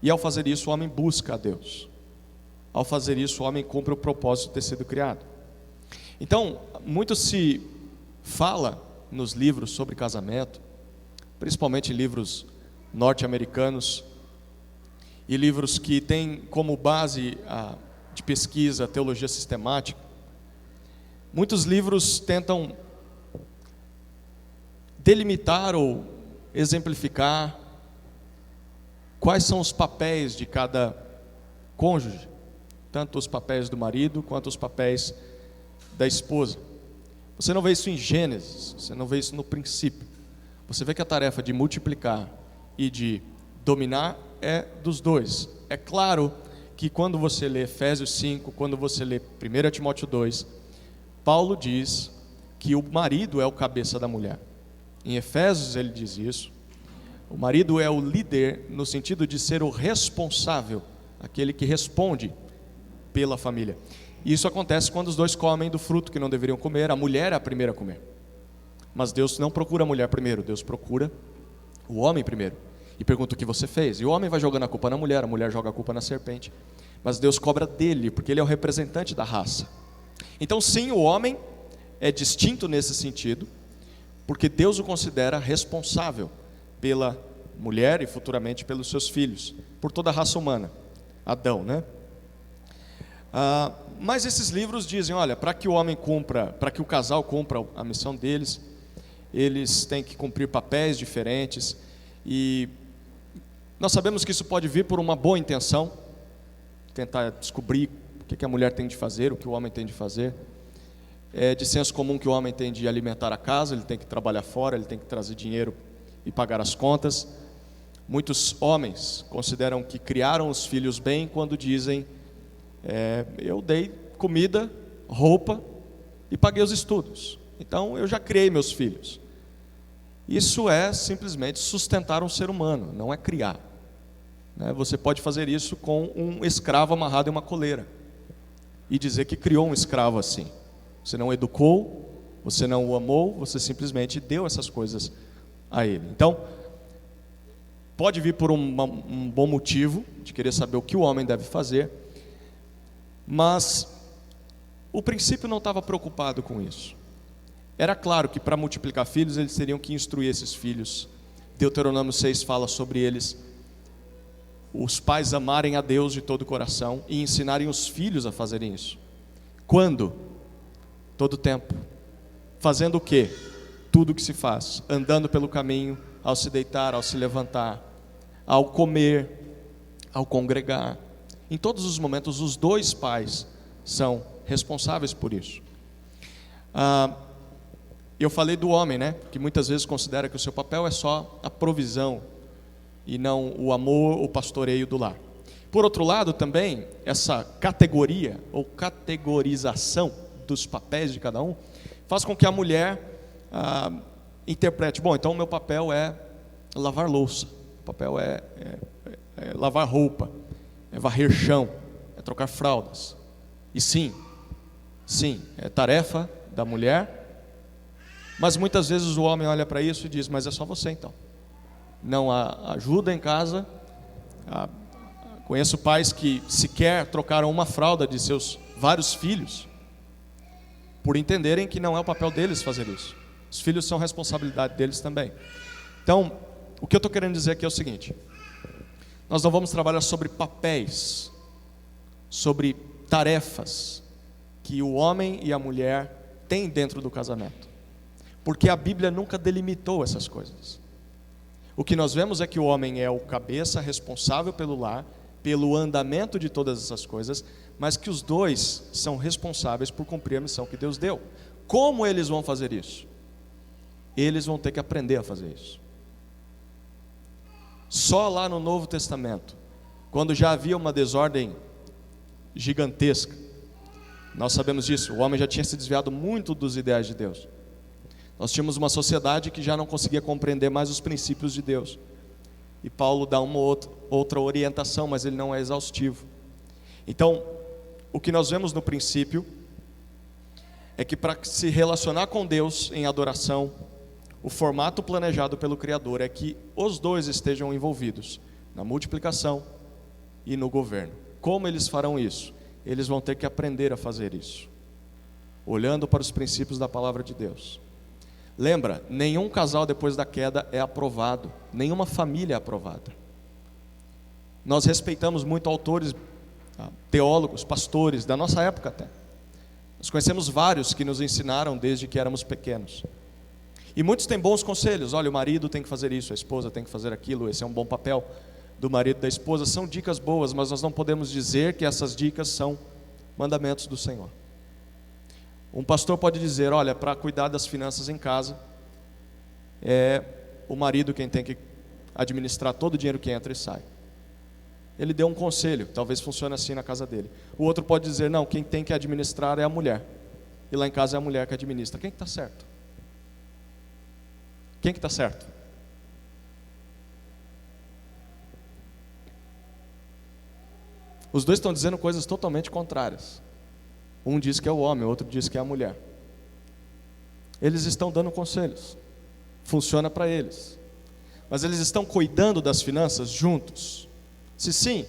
E ao fazer isso, o homem busca a Deus. Ao fazer isso, o homem cumpre o propósito de ter sido criado. Então, muito se fala nos livros sobre casamento, principalmente livros norte-americanos e livros que têm como base de pesquisa a teologia sistemática. Muitos livros tentam delimitar ou exemplificar quais são os papéis de cada cônjuge, tanto os papéis do marido quanto os papéis da esposa. Você não vê isso em Gênesis, você não vê isso no princípio. Você vê que a tarefa de multiplicar e de dominar é dos dois. É claro que quando você lê Efésios 5, quando você lê 1 Timóteo 2, Paulo diz que o marido é o cabeça da mulher. Em Efésios ele diz isso. O marido é o líder no sentido de ser o responsável, aquele que responde pela família. E isso acontece quando os dois comem do fruto que não deveriam comer. A mulher é a primeira a comer. Mas Deus não procura a mulher primeiro, Deus procura o homem primeiro. E pergunta o que você fez. E o homem vai jogando a culpa na mulher, a mulher joga a culpa na serpente. Mas Deus cobra dele, porque ele é o representante da raça. Então sim, o homem é distinto nesse sentido, porque Deus o considera responsável pela mulher e futuramente pelos seus filhos, por toda a raça humana, Adão, né? Mas esses livros dizem, olha, para que o homem cumpra, para que o casal cumpra a missão deles, eles têm que cumprir papéis diferentes, e Nós sabemos que isso pode vir por uma boa intenção, tentar descobrir o que a mulher tem de fazer, o que o homem tem de fazer. É de senso comum que o homem tem de alimentar a casa, ele tem que trabalhar fora, ele tem que trazer dinheiro e pagar as contas. Muitos homens consideram que criaram os filhos bem quando dizem: eu dei comida, roupa e paguei os estudos, então eu já criei meus filhos. Isso é simplesmente sustentar um ser humano, não é criar. Você pode fazer isso com um escravo amarrado em uma coleira e dizer que criou um escravo assim. Você não educou, você não o amou, você simplesmente deu essas coisas a ele. Então, pode vir por um bom motivo, de querer saber o que o homem deve fazer, mas o princípio não estava preocupado com isso. Era claro que para multiplicar filhos, eles teriam que instruir esses filhos. Deuteronômio 6 fala sobre eles, os pais amarem a Deus de todo o coração e ensinarem os filhos a fazerem isso. Quando? Todo o tempo. Fazendo o quê? Tudo o que se faz. Andando pelo caminho, ao se deitar, ao se levantar, ao comer, ao congregar. Em todos os momentos, os dois pais são responsáveis por isso. Eu falei do homem, que muitas vezes considera que o seu papel é só a provisão e não o amor, o pastoreio do lar. Por outro lado, também, essa categoria ou categorização dos papéis de cada um faz com que a mulher interprete: bom, então o meu papel é lavar louça, o papel é lavar roupa, é varrer chão, é trocar fraldas. E sim, é tarefa da mulher, mas muitas vezes o homem olha para isso e diz: mas é só você então, não há ajuda em casa. Conheço pais que sequer trocaram uma fralda de seus vários filhos, por entenderem que não é o papel deles fazer isso. Os filhos são responsabilidade deles também. Então, o que eu estou querendo dizer aqui é o seguinte: nós não vamos trabalhar sobre papéis, sobre tarefas que o homem e a mulher têm dentro do casamento, porque a Bíblia nunca delimitou essas coisas. O que nós vemos é que o homem é o cabeça responsável pelo lar, pelo andamento de todas essas coisas, mas que os dois são responsáveis por cumprir a missão que Deus deu. Como eles vão fazer isso? Eles vão ter que aprender a fazer isso. Só lá no Novo Testamento, quando já havia uma desordem gigantesca, nós sabemos disso, o homem já tinha se desviado muito dos ideais de Deus. Nós tínhamos uma sociedade que já não conseguia compreender mais os princípios de Deus. E Paulo dá uma outra orientação, mas ele não é exaustivo. Então, o que nós vemos no princípio é que para se relacionar com Deus em adoração, o formato planejado pelo Criador é que os dois estejam envolvidos na multiplicação e no governo. Como eles farão isso? Eles vão ter que aprender a fazer isso, olhando para os princípios da palavra de Deus. Lembra, nenhum casal depois da queda é aprovado, nenhuma família é aprovada. Nós respeitamos muito autores, teólogos, pastores, da nossa época até. Nós conhecemos vários que nos ensinaram desde que éramos pequenos. E muitos têm bons conselhos: olha, o marido tem que fazer isso, a esposa tem que fazer aquilo, esse é um bom papel do marido e da esposa. São dicas boas, mas nós não podemos dizer que essas dicas são mandamentos do Senhor. Um pastor pode dizer: olha, para cuidar das finanças em casa, é o marido quem tem que administrar todo o dinheiro que entra e sai. Ele deu um conselho, talvez funcione assim na casa dele. O outro pode dizer: não, quem tem que administrar é a mulher, e lá em casa é a mulher que administra. Quem que está certo? Quem que está certo? Os dois estão dizendo coisas totalmente contrárias. Um diz que é o homem, o outro diz que é a mulher. Eles estão dando conselhos, funciona para eles, mas eles estão cuidando das finanças juntos? Se sim,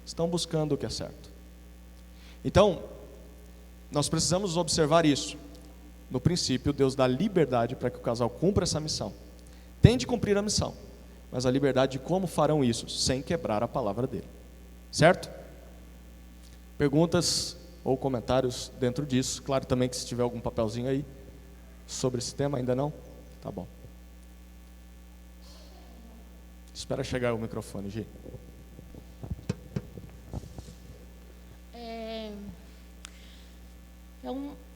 estão buscando o que é certo. Então, nós precisamos observar isso. No princípio, Deus dá liberdade para que o casal cumpra essa missão. Tem de cumprir a missão, mas a liberdade de como farão isso, sem quebrar a palavra dele. Certo? Perguntas ou comentários dentro disso? Claro também que se tiver algum papelzinho aí sobre esse tema, ainda não? Tá bom. Espera chegar o microfone, Gi.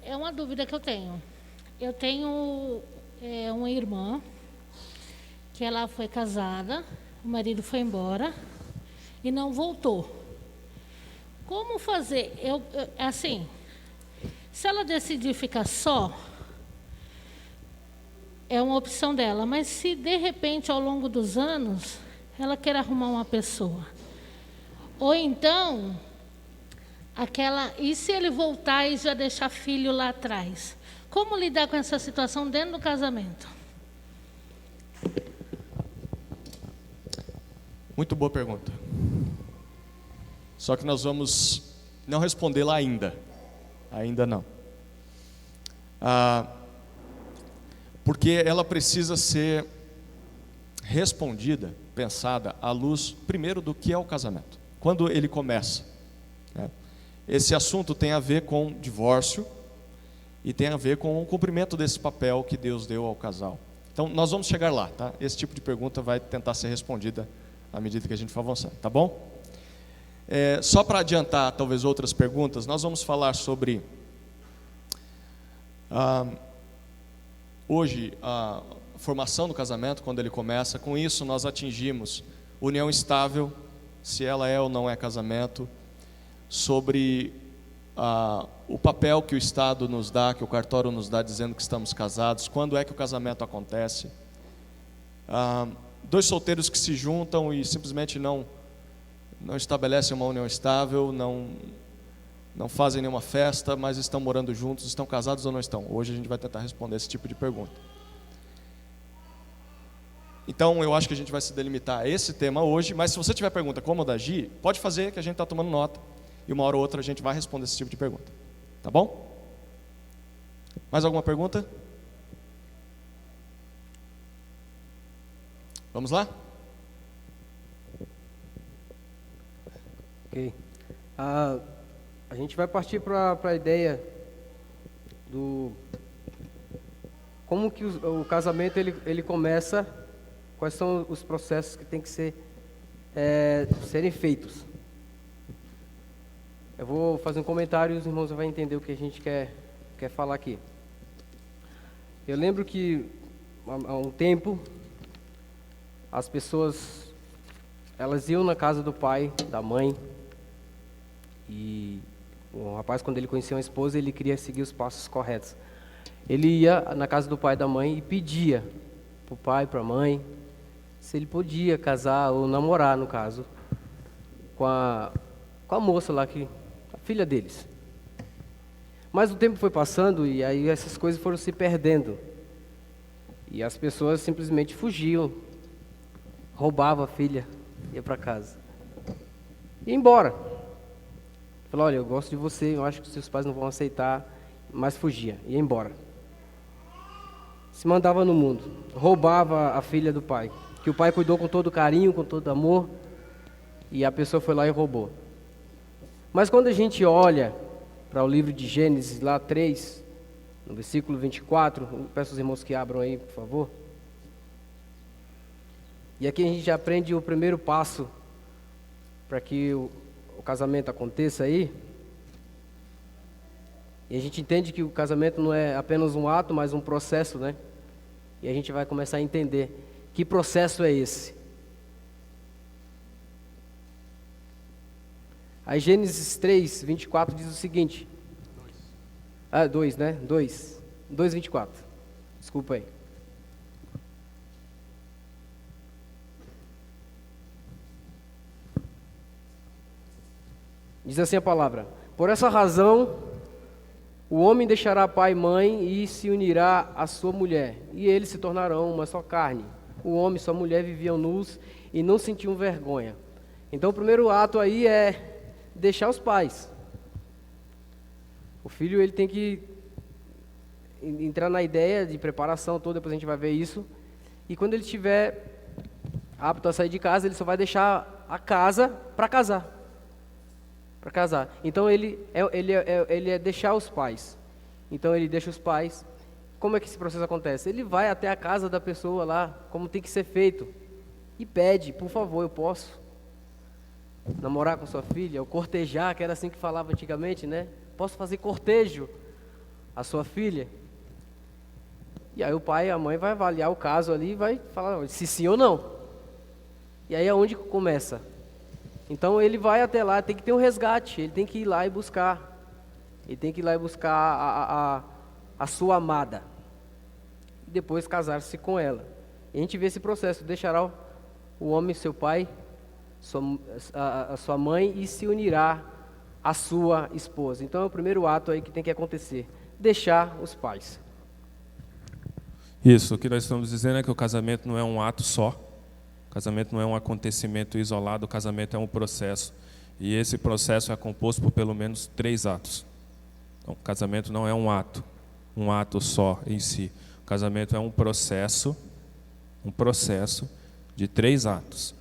É uma dúvida que eu tenho. Eu tenho uma irmã que ela foi casada, o marido foi embora e não voltou. Como fazer? Assim, se ela decidir ficar só, é uma opção dela, mas se de repente ao longo dos anos ela quer arrumar uma pessoa, ou então e se ele voltar e já deixar filho lá atrás, como lidar com essa situação dentro do casamento? Muito boa pergunta. Só que nós vamos não respondê-la ainda. Ainda não. Porque ela precisa ser respondida, pensada à luz, primeiro, do que é o casamento. Quando ele começa, né? Esse assunto tem a ver com divórcio e tem a ver com o cumprimento desse papel que Deus deu ao casal. Então, nós vamos chegar lá, tá? Esse tipo de pergunta vai tentar ser respondida à medida que a gente for avançando, tá bom? Só para adiantar, talvez, outras perguntas, nós vamos falar sobre... hoje, a formação do casamento, quando ele começa. Com isso, nós atingimos união estável, se ela é ou não é casamento, sobre o papel que o Estado nos dá, que o cartório nos dá, dizendo que estamos casados, quando é que o casamento acontece. Dois solteiros que se juntam e simplesmente não estabelecem uma união estável, não fazem nenhuma festa, mas estão morando juntos, estão casados ou não estão? Hoje a gente vai tentar responder esse tipo de pergunta. Então, eu acho que a gente vai se delimitar a esse tema hoje, mas se você tiver pergunta como a da Gi, pode fazer, que a gente está tomando nota, e uma hora ou outra a gente vai responder esse tipo de pergunta. Tá bom? Mais alguma pergunta? Vamos lá? Ok. A gente vai partir para a ideia do... Como que o casamento ele começa, quais são os processos que tem que serem feitos. Eu vou fazer um comentário e os irmãos vão entender o que a gente quer falar aqui. Eu lembro que há um tempo as pessoas elas iam na casa do pai, da mãe, e o rapaz, quando ele conhecia uma esposa, ele queria seguir os passos corretos. Ele ia na casa do pai e da mãe e pedia para o pai, para a mãe, se ele podia casar ou namorar, no caso, com a moça lá, a filha deles. Mas o tempo foi passando e aí essas coisas foram se perdendo. E as pessoas simplesmente fugiam, roubavam a filha, ia para casa. E ia embora. Falou, olha, eu gosto de você, eu acho que seus pais não vão aceitar, mas fugia, ia embora. Se mandava no mundo, roubava a filha do pai, que o pai cuidou com todo carinho, com todo amor, e a pessoa foi lá e roubou. Mas quando a gente olha para o livro de Gênesis, lá 3, no versículo 24, peço aos irmãos que abram aí, por favor. E aqui a gente já aprende o primeiro passo para que o casamento aconteça aí. E a gente entende que o casamento não é apenas um ato, mas um processo, né? E a gente vai começar a entender que processo é esse. Aí Gênesis 3, 24 diz o seguinte. 2, né? 2, 24. Desculpa aí. Diz assim a palavra: por essa razão, o homem deixará pai e mãe e se unirá à sua mulher, e eles se tornarão uma só carne. O homem e sua mulher viviam nus e não sentiam vergonha. Então o primeiro ato aí é deixar os pais. O filho ele tem que entrar na ideia de preparação toda, depois a gente vai ver isso. E quando ele estiver apto a sair de casa, ele só vai deixar a casa para casar. Para casar. Então ele é deixar os pais. Então ele deixa os pais. Como é que esse processo acontece? Ele vai até a casa da pessoa lá, como tem que ser feito. e pede, por favor, eu posso namorar com sua filha, ou cortejar, que era assim que falava antigamente, né? Posso fazer cortejo à sua filha? E aí o pai e a mãe vai avaliar o caso ali e vai falar se sim ou não. E aí é onde começa. Então ele vai até lá, tem que ter um resgate, ele tem que ir lá e buscar. Ele tem que ir lá e buscar a sua amada. E depois casar-se com ela. E a gente vê esse processo, deixará o homem, seu pai, a sua mãe, e se unirá à sua esposa. Então é o primeiro ato aí que tem que acontecer, deixar os pais. Isso, o que nós estamos dizendo é que o casamento não é um ato só, o casamento não é um acontecimento isolado, o casamento é um processo. E esse processo é composto por pelo menos 3 atos. Então, o casamento não é um ato só em si. O casamento é um processo de 3 atos.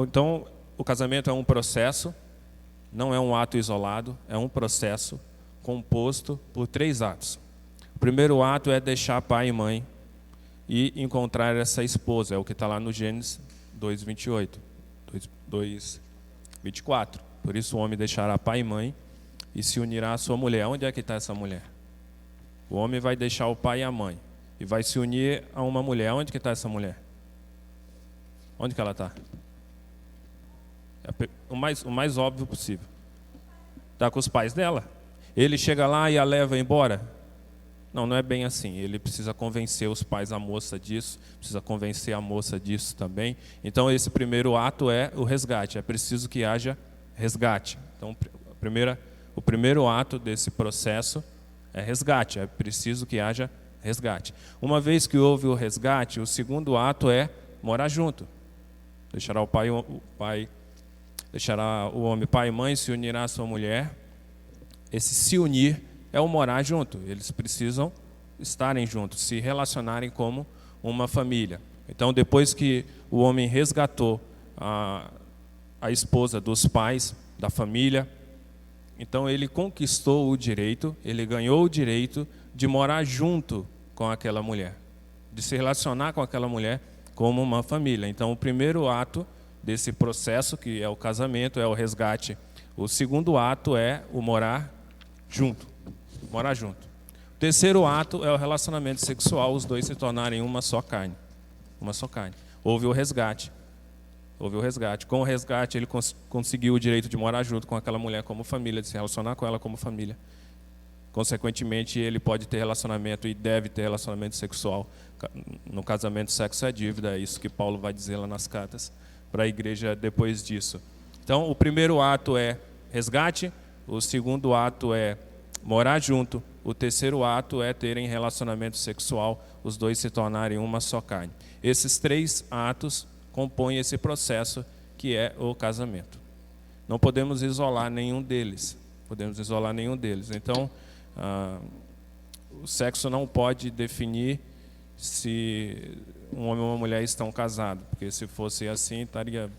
Então, o casamento é um processo, não é um ato isolado, é um processo composto por 3 atos. O primeiro ato é deixar pai e mãe e encontrar essa esposa, é o que está lá no Gênesis 2:28, 2:24. Por isso o homem deixará pai e mãe e se unirá à sua mulher. Onde é que está essa mulher? O homem vai deixar o pai e a mãe e vai se unir a uma mulher. Onde que está essa mulher? Onde que ela está? O mais óbvio possível. Está com os pais dela. Ele chega lá e a leva embora? Não, não é bem assim. Ele precisa convencer os pais da moça disso, precisa convencer a moça disso também. Então esse primeiro ato é o resgate. É preciso que haja resgate. Então o primeiro ato desse processo é resgate. É preciso que haja resgate. Uma vez que houve o resgate, o segundo ato é morar junto. Deixará deixará o homem pai e mãe, se unirá à sua mulher. Esse se unir é o morar junto. Eles precisam estarem juntos, se relacionarem como uma família. Então, depois que o homem resgatou a esposa dos pais, da família, então ele conquistou o direito, ele ganhou o direito de morar junto com aquela mulher, de se relacionar com aquela mulher como uma família. Então, o primeiro ato desse processo, que é o casamento, é o resgate. O segundo ato é o morar junto. Morar junto. O terceiro ato é o relacionamento sexual, os dois se tornarem uma só carne. Uma só carne. Houve o resgate. Houve o resgate. Com o resgate, ele conseguiu o direito de morar junto com aquela mulher como família, de se relacionar com ela como família. Consequentemente, ele pode ter relacionamento e deve ter relacionamento sexual. No casamento, sexo é dívida, é isso que Paulo vai dizer lá nas cartas para a igreja depois disso. Então, o primeiro ato é resgate, o segundo ato é morar junto, o terceiro ato é terem relacionamento sexual, os dois se tornarem uma só carne. Esses 3 atos compõem esse processo que é o casamento. Não podemos isolar nenhum deles. Então, o sexo não pode definir se um homem ou uma mulher estão casados, porque se fosse assim, estaria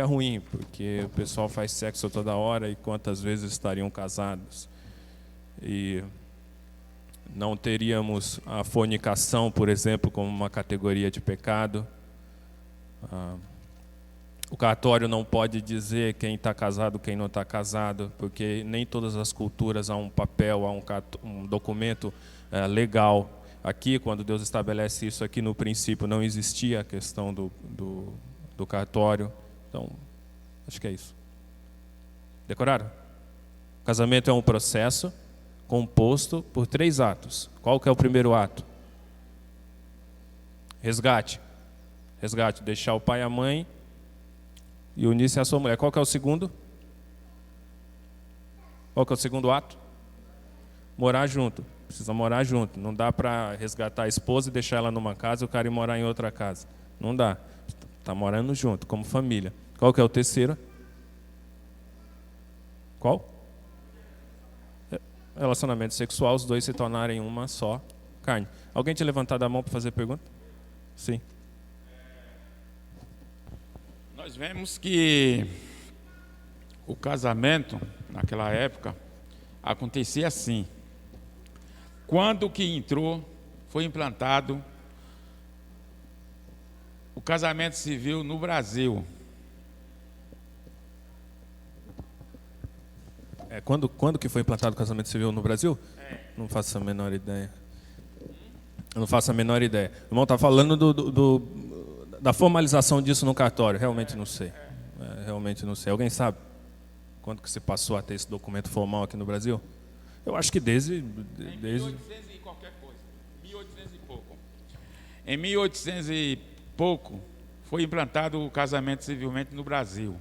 ruim, porque o pessoal faz sexo toda hora e quantas vezes estariam casados. E não teríamos a fornicação, por exemplo, como uma categoria de pecado. O cartório não pode dizer quem está casado, quem não está casado, porque nem todas as culturas há um papel, há um documento legal. Aqui, quando Deus estabelece isso aqui no princípio, não existia a questão do cartório. Então, acho que é isso. Decoraram? O casamento é um processo composto por 3 atos. Qual que é o primeiro ato? Resgate. Resgate, deixar o pai e a mãe e unir-se à sua mulher. Qual que é o segundo? Qual que é o segundo ato? Morar junto. Precisa morar junto. Não dá para resgatar a esposa e deixar ela numa casa e o cara ir morar em outra casa. Não dá. Está morando junto, como família. Qual que é o terceiro? Qual? relacionamento sexual, os dois se tornarem uma só carne. Alguém tinha levantado a mão para fazer pergunta? Sim. Nós vemos que o casamento, naquela época, acontecia assim. Quando que entrou, foi implantado o casamento civil no Brasil. Quando que foi implantado o casamento civil no Brasil? Não faço a menor ideia. Eu não faço a menor ideia. O irmão está falando da formalização disso no cartório. Realmente não sei. Realmente não sei. Alguém sabe quando que se passou a ter esse documento formal aqui no Brasil? Eu acho que desde... 1800 e qualquer coisa. 1800 e pouco. Em 1800 e pouco foi implantado o casamento civilmente no Brasil.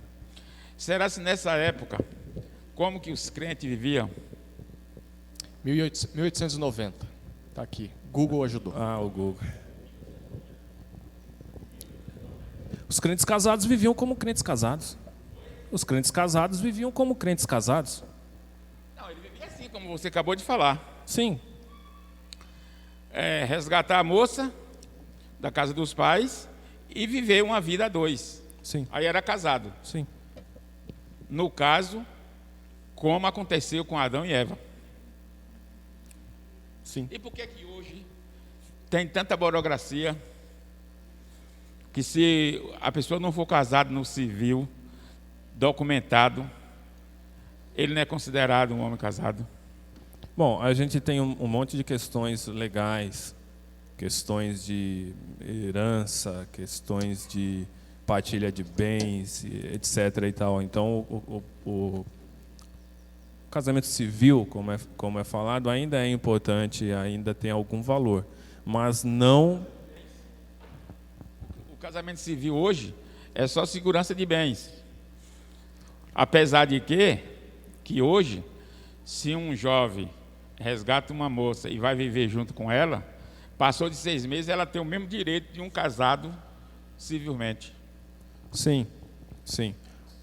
Será que nessa época, como que os crentes viviam? 1890. Está aqui. Google ajudou. Ah, o Google. Os crentes casados viviam como crentes casados. Os crentes casados viviam como crentes casados. Não, ele vivia assim, como você acabou de falar. Sim. Resgatar a moça da casa dos pais e viver uma vida a dois. Sim. Aí era casado. Sim. No caso, como aconteceu com Adão e Eva. Sim. E por que que hoje tem tanta burocracia que se a pessoa não for casada no civil, documentado, ele não é considerado um homem casado? Bom, a gente tem um monte de questões legais, questões de herança, questões de partilha de bens, etc. e tal. Então, o casamento civil, como é falado, ainda é importante, ainda tem algum valor, mas não... O casamento civil hoje é só segurança de bens. Apesar de que hoje, se um jovem resgata uma moça e vai viver junto com ela, passou de 6 meses, ela tem o mesmo direito de um casado civilmente. Sim, sim.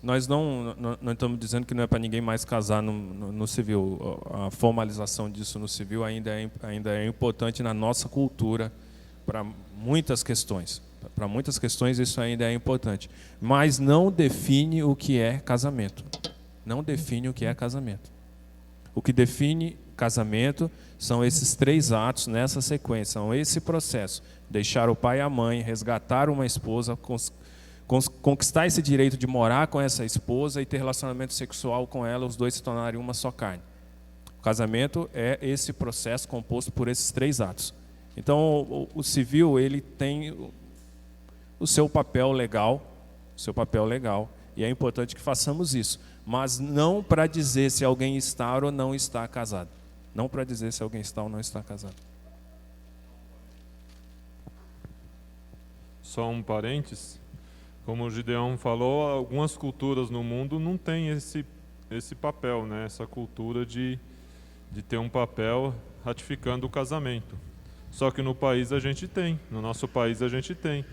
Nós não estamos dizendo que não é para ninguém mais casar no civil. A formalização disso no civil ainda é importante na nossa cultura para muitas questões. Para muitas questões isso ainda é importante. Mas não define o que é casamento. Não define o que é casamento. O que define casamento são esses 3 atos nessa sequência, são esse processo. Deixar o pai e a mãe, resgatar uma esposa, conquistar esse direito de morar com essa esposa e ter relacionamento sexual com ela, os dois se tornarem uma só carne. O casamento é esse processo composto por esses 3 atos. Então, o civil, ele tem o seu papel legal, e é importante que façamos isso, mas não para dizer se alguém está ou não está casado. Não para dizer se alguém está ou não está casado. Só um parênteses. Como o Gideão falou, algumas culturas no mundo não têm esse papel, né? Essa cultura de ter um papel ratificando o casamento. Só que no país a gente tem, no nosso país a gente tem.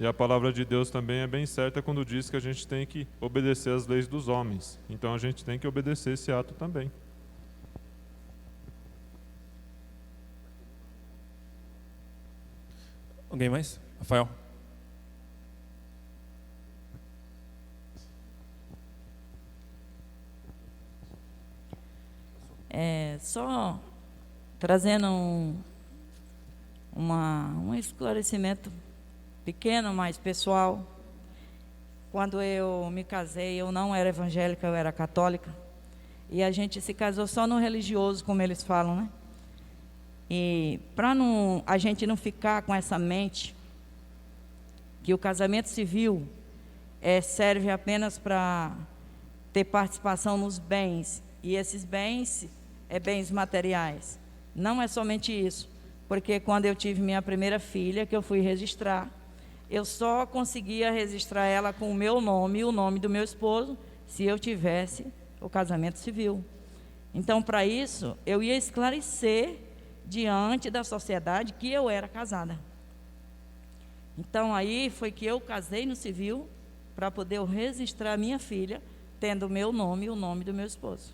E a palavra de Deus também é bem certa quando diz que a gente tem que obedecer às leis dos homens. Então a gente tem que obedecer esse ato também. Alguém mais? Rafael? Só trazendo um esclarecimento pequeno, mas pessoal. Quando eu me casei, eu não era evangélica, eu era católica. E a gente se casou só no religioso, como eles falam, né? E para a gente não ficar com essa mente que o casamento civil serve apenas para ter participação nos bens, e esses bens bens materiais. Não é somente isso, porque quando eu tive minha primeira filha, que eu fui registrar, eu só conseguia registrar ela com o meu nome e o nome do meu esposo, se eu tivesse o casamento civil. Então, para isso, eu ia esclarecer diante da sociedade que eu era casada. Então, aí foi que eu casei no civil, para poder eu registrar minha filha, tendo o meu nome e o nome do meu esposo.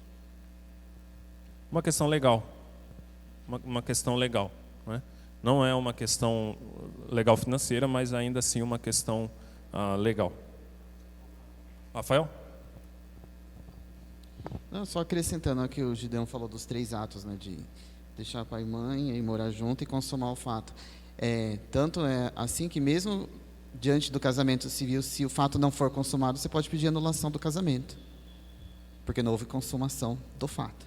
uma questão legal. Uma questão legal, né? Não é uma questão legal financeira, mas ainda assim uma questão legal. Rafael? Não, só acrescentando aqui, o Gideão falou dos 3 atos, né, de deixar pai e mãe, e morar junto e consumar o fato. Tanto é assim que mesmo diante do casamento civil, se o fato não for consumado, você pode pedir anulação do casamento, porque não houve consumação do fato.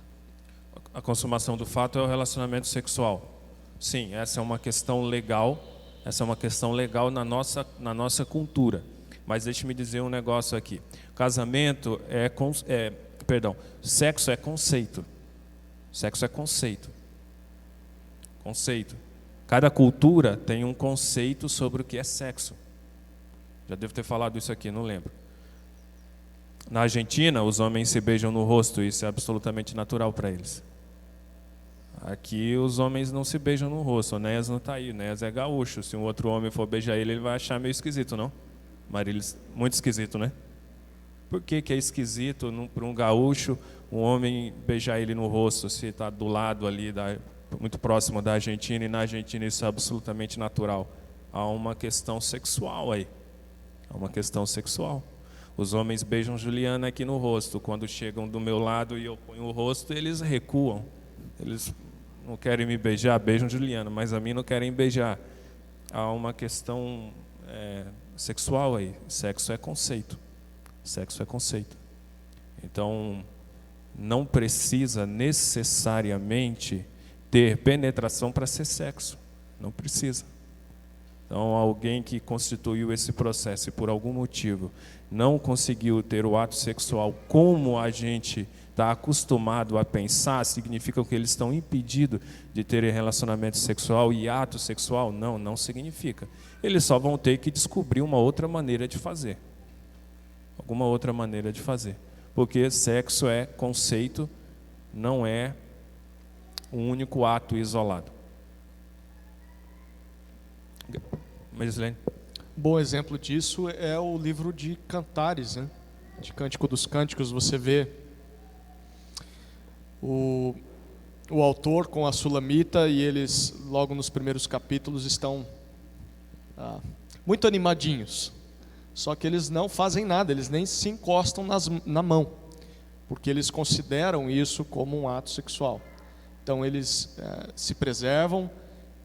A consumação do fato é o relacionamento sexual. Sim, essa é uma questão legal. Essa é uma questão legal na nossa cultura. Mas deixe-me dizer um negócio aqui. Casamento sexo é conceito. Sexo é conceito. Conceito. Cada cultura tem um conceito sobre o que é sexo. Já devo ter falado isso aqui, não lembro. Na Argentina, os homens se beijam no rosto, isso é absolutamente natural para eles. Aqui os homens não se beijam no rosto, o Néas não está aí, o Néas é gaúcho. Se um outro homem for beijar ele vai achar meio esquisito, não? Marília, muito esquisito, né? Por que é esquisito para um gaúcho um homem beijar ele no rosto, se está do lado ali, muito próximo da Argentina, e na Argentina isso é absolutamente natural? Há uma questão sexual aí. Há uma questão sexual. Os homens beijam Juliana aqui no rosto. Quando chegam do meu lado e eu ponho o rosto, eles recuam. Eles não querem me beijar, beijam Juliana, mas a mim não querem beijar. Há uma questão sexual aí. Sexo é conceito. Sexo é conceito. Então, não precisa necessariamente ter penetração para ser sexo. Não precisa. Então, alguém que constituiu esse processo e por algum motivo não conseguiu ter o ato sexual como a gente está acostumado a pensar, significa que eles estão impedidos de terem relacionamento sexual e ato sexual? Não, não significa. Eles só vão ter que descobrir uma outra maneira de fazer. Alguma outra maneira de fazer. Porque sexo é conceito, não é um único ato isolado. Marislene? Bom exemplo disso é o livro de Cantares, né? De Cântico dos Cânticos. Você vê o autor com a Sulamita e eles, logo nos primeiros capítulos, estão muito animadinhos. Só que eles não fazem nada, eles nem se encostam na mão, porque eles consideram isso como um ato sexual. Então eles se preservam,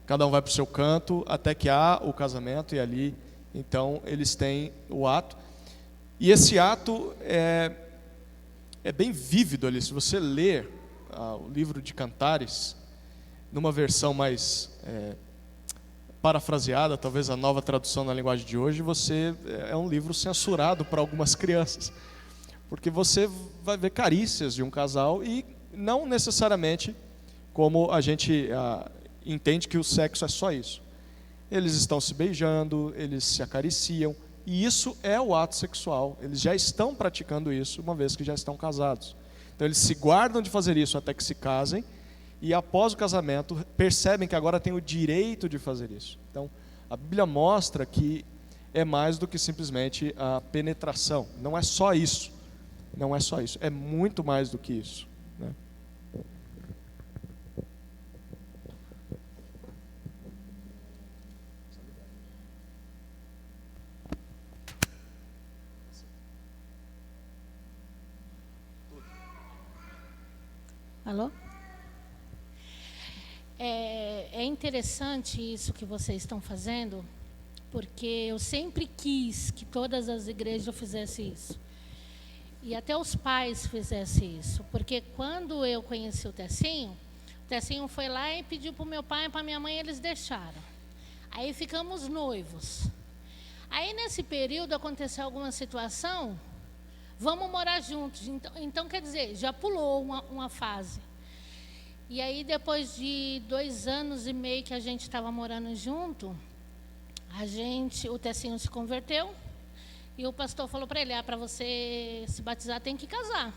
cada um vai para o seu canto, até que há o casamento, e ali, então, eles têm o ato. E esse ato é bem vívido ali. Se você ler o livro de Cantares, numa versão mais parafraseada, talvez a nova tradução na linguagem de hoje, é um livro censurado para algumas crianças, porque você vai ver carícias de um casal e não necessariamente como a gente entende que o sexo é só isso. Eles estão se beijando, eles se acariciam, e isso é o ato sexual. Eles já estão praticando isso, uma vez que já estão casados. Então eles se guardam de fazer isso até que se casem, e após o casamento percebem que agora têm o direito de fazer isso. Então a Bíblia mostra que é mais do que simplesmente a penetração. Não é só isso. Não é só isso. É muito mais do que isso, né? Alô? É interessante isso que vocês estão fazendo, porque eu sempre quis que todas as igrejas fizessem isso. E até os pais fizessem isso. Porque quando eu conheci o Tessinho foi lá e pediu para o meu pai e para a minha mãe, eles deixaram. Aí ficamos noivos. Aí nesse período aconteceu alguma situação, vamos morar juntos. Então quer dizer, já pulou uma fase. E aí depois de 2 anos e meio que a gente estava morando junto, o Tessinho se converteu e o pastor falou para ele, para você se batizar tem que casar.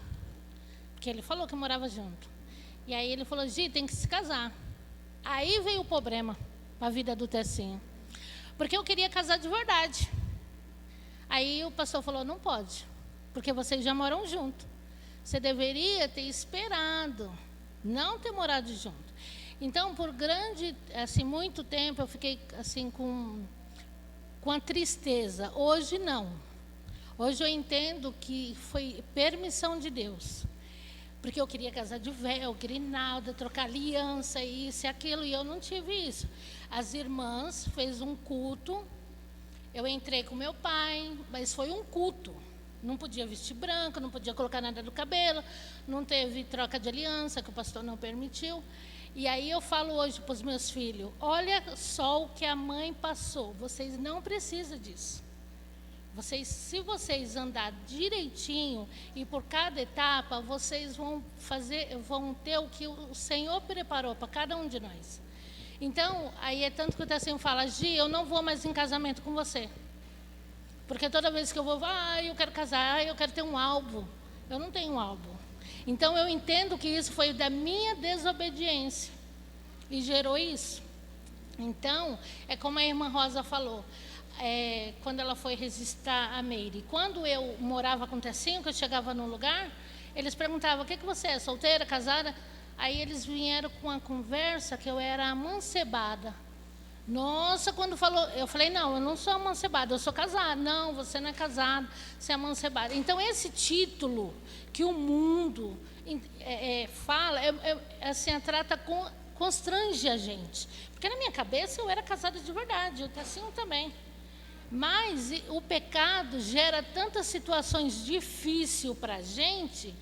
Porque ele falou que morava junto. E aí ele falou, Gi, tem que se casar. Aí veio o problema para a vida do Tessinho. Porque eu queria casar de verdade. Aí o pastor falou, não pode, porque vocês já moram juntos. Você deveria ter esperado não ter morado junto. Então, por muito tempo, eu fiquei assim com a tristeza. Hoje não. Hoje eu entendo que foi permissão de Deus. Porque eu queria casar de véu, grinalda, trocar aliança, isso e aquilo, e eu não tive isso. As irmãs fez um culto, eu entrei com meu pai, mas foi um culto. Não podia vestir branco, não podia colocar nada no cabelo, não teve troca de aliança, que o pastor não permitiu. E aí eu falo hoje para os meus filhos, olha só o que a mãe passou, vocês não precisam disso. Se vocês andar direitinho e por cada etapa, vocês vão ter o que o Senhor preparou para cada um de nós. Então, aí é tanto que o Tessinho fala, Gi, eu não vou mais em casamento com você. Porque toda vez que eu vou, eu quero casar, eu quero ter um álbum. Eu não tenho um álbum. Então, eu entendo que isso foi da minha desobediência e gerou isso. Então, é como a irmã Rosa falou, quando ela foi registrar a Meire. Quando eu morava com o Tessinho, que eu chegava num lugar, eles perguntavam, o que você é, solteira, casada? Aí eles vieram com a conversa que eu era amancebada. Nossa, quando falou, eu falei, não, eu não sou amancebada, eu sou casada. Não, você não é casada, você é amancebada. Então, esse título que o mundo fala, assim, constrange a gente. Porque na minha cabeça eu era casada de verdade, o Tessinho também. Mas o pecado gera tantas situações difíceis para a gente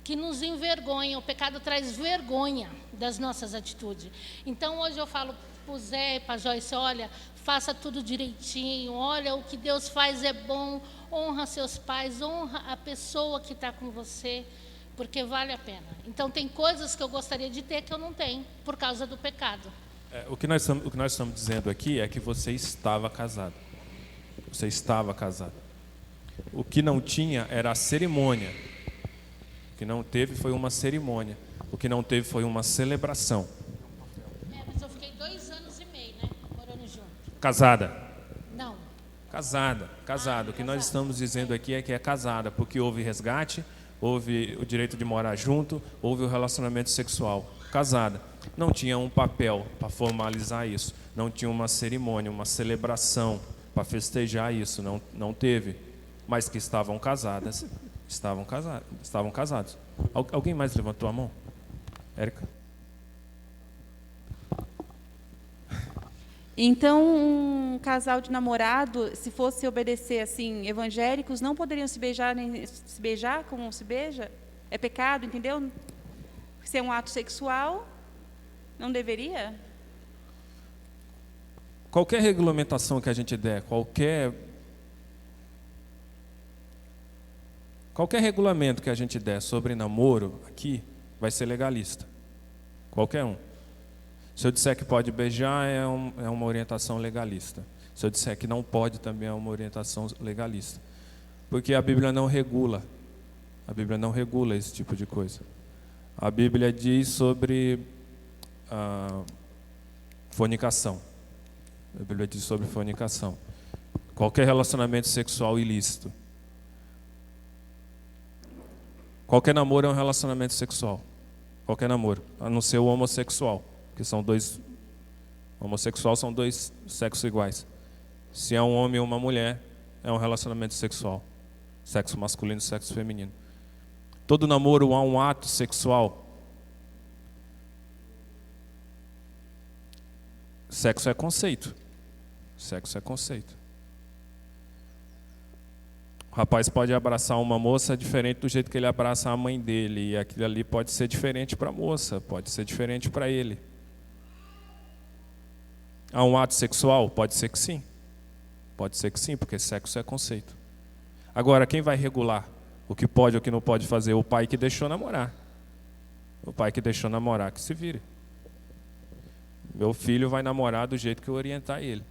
que nos envergonha. O pecado traz vergonha das nossas atitudes. Então, hoje eu falo para o Zé e para a Joyce, olha, faça tudo direitinho, olha, o que Deus faz é bom, honra seus pais, honra a pessoa que está com você, porque vale a pena. Então, tem coisas que eu gostaria de ter que eu não tenho, por causa do pecado. O que nós estamos dizendo aqui é que você estava casado. Você estava casado. O que não tinha era a cerimônia. O que não teve foi uma cerimônia. O que não teve foi uma celebração. Mas eu fiquei 2 anos e meio, né? Morando junto. Casada? Não. Casada. O que nós estamos dizendo aqui é que é casada, porque houve resgate, houve o direito de morar junto, houve o relacionamento sexual. Casada. Não tinha um papel para formalizar isso. Não tinha uma cerimônia, uma celebração para festejar isso, não teve, mas que estavam casados. Alguém mais levantou a mão? Érica? Então, um casal de namorado, se fosse obedecer assim, evangélicos, não poderiam se beijar nem se beijar como se beija? É pecado, entendeu? Se é um ato sexual, não deveria? Qualquer regulamentação que a gente der, qualquer regulamento que a gente der sobre namoro aqui, vai ser legalista. Qualquer um. Se eu disser que pode beijar, é uma orientação legalista. Se eu disser que não pode, também é uma orientação legalista. Porque a Bíblia não regula. A Bíblia não regula esse tipo de coisa. A Bíblia diz sobre fornicação. A Bíblia diz sobre fornicação. Qualquer relacionamento sexual ilícito. Qualquer namoro é um relacionamento sexual. Qualquer namoro, a não ser o homossexual, que são dois. Homossexual são dois sexos iguais. Se é um homem ou uma mulher, é um relacionamento sexual. Sexo masculino e sexo feminino. Todo namoro há um ato sexual. Sexo é conceito. Sexo é conceito. O rapaz pode abraçar uma moça diferente do jeito que ele abraça a mãe dele. E aquilo ali pode ser diferente para a moça, pode ser diferente para ele. Há um ato sexual? Pode ser que sim. Pode ser que sim, porque sexo é conceito. Agora, quem vai regular o que pode ou o que não pode fazer? O pai que deixou namorar. O pai que deixou namorar, que se vire. Meu filho vai namorar do jeito que eu orientar ele.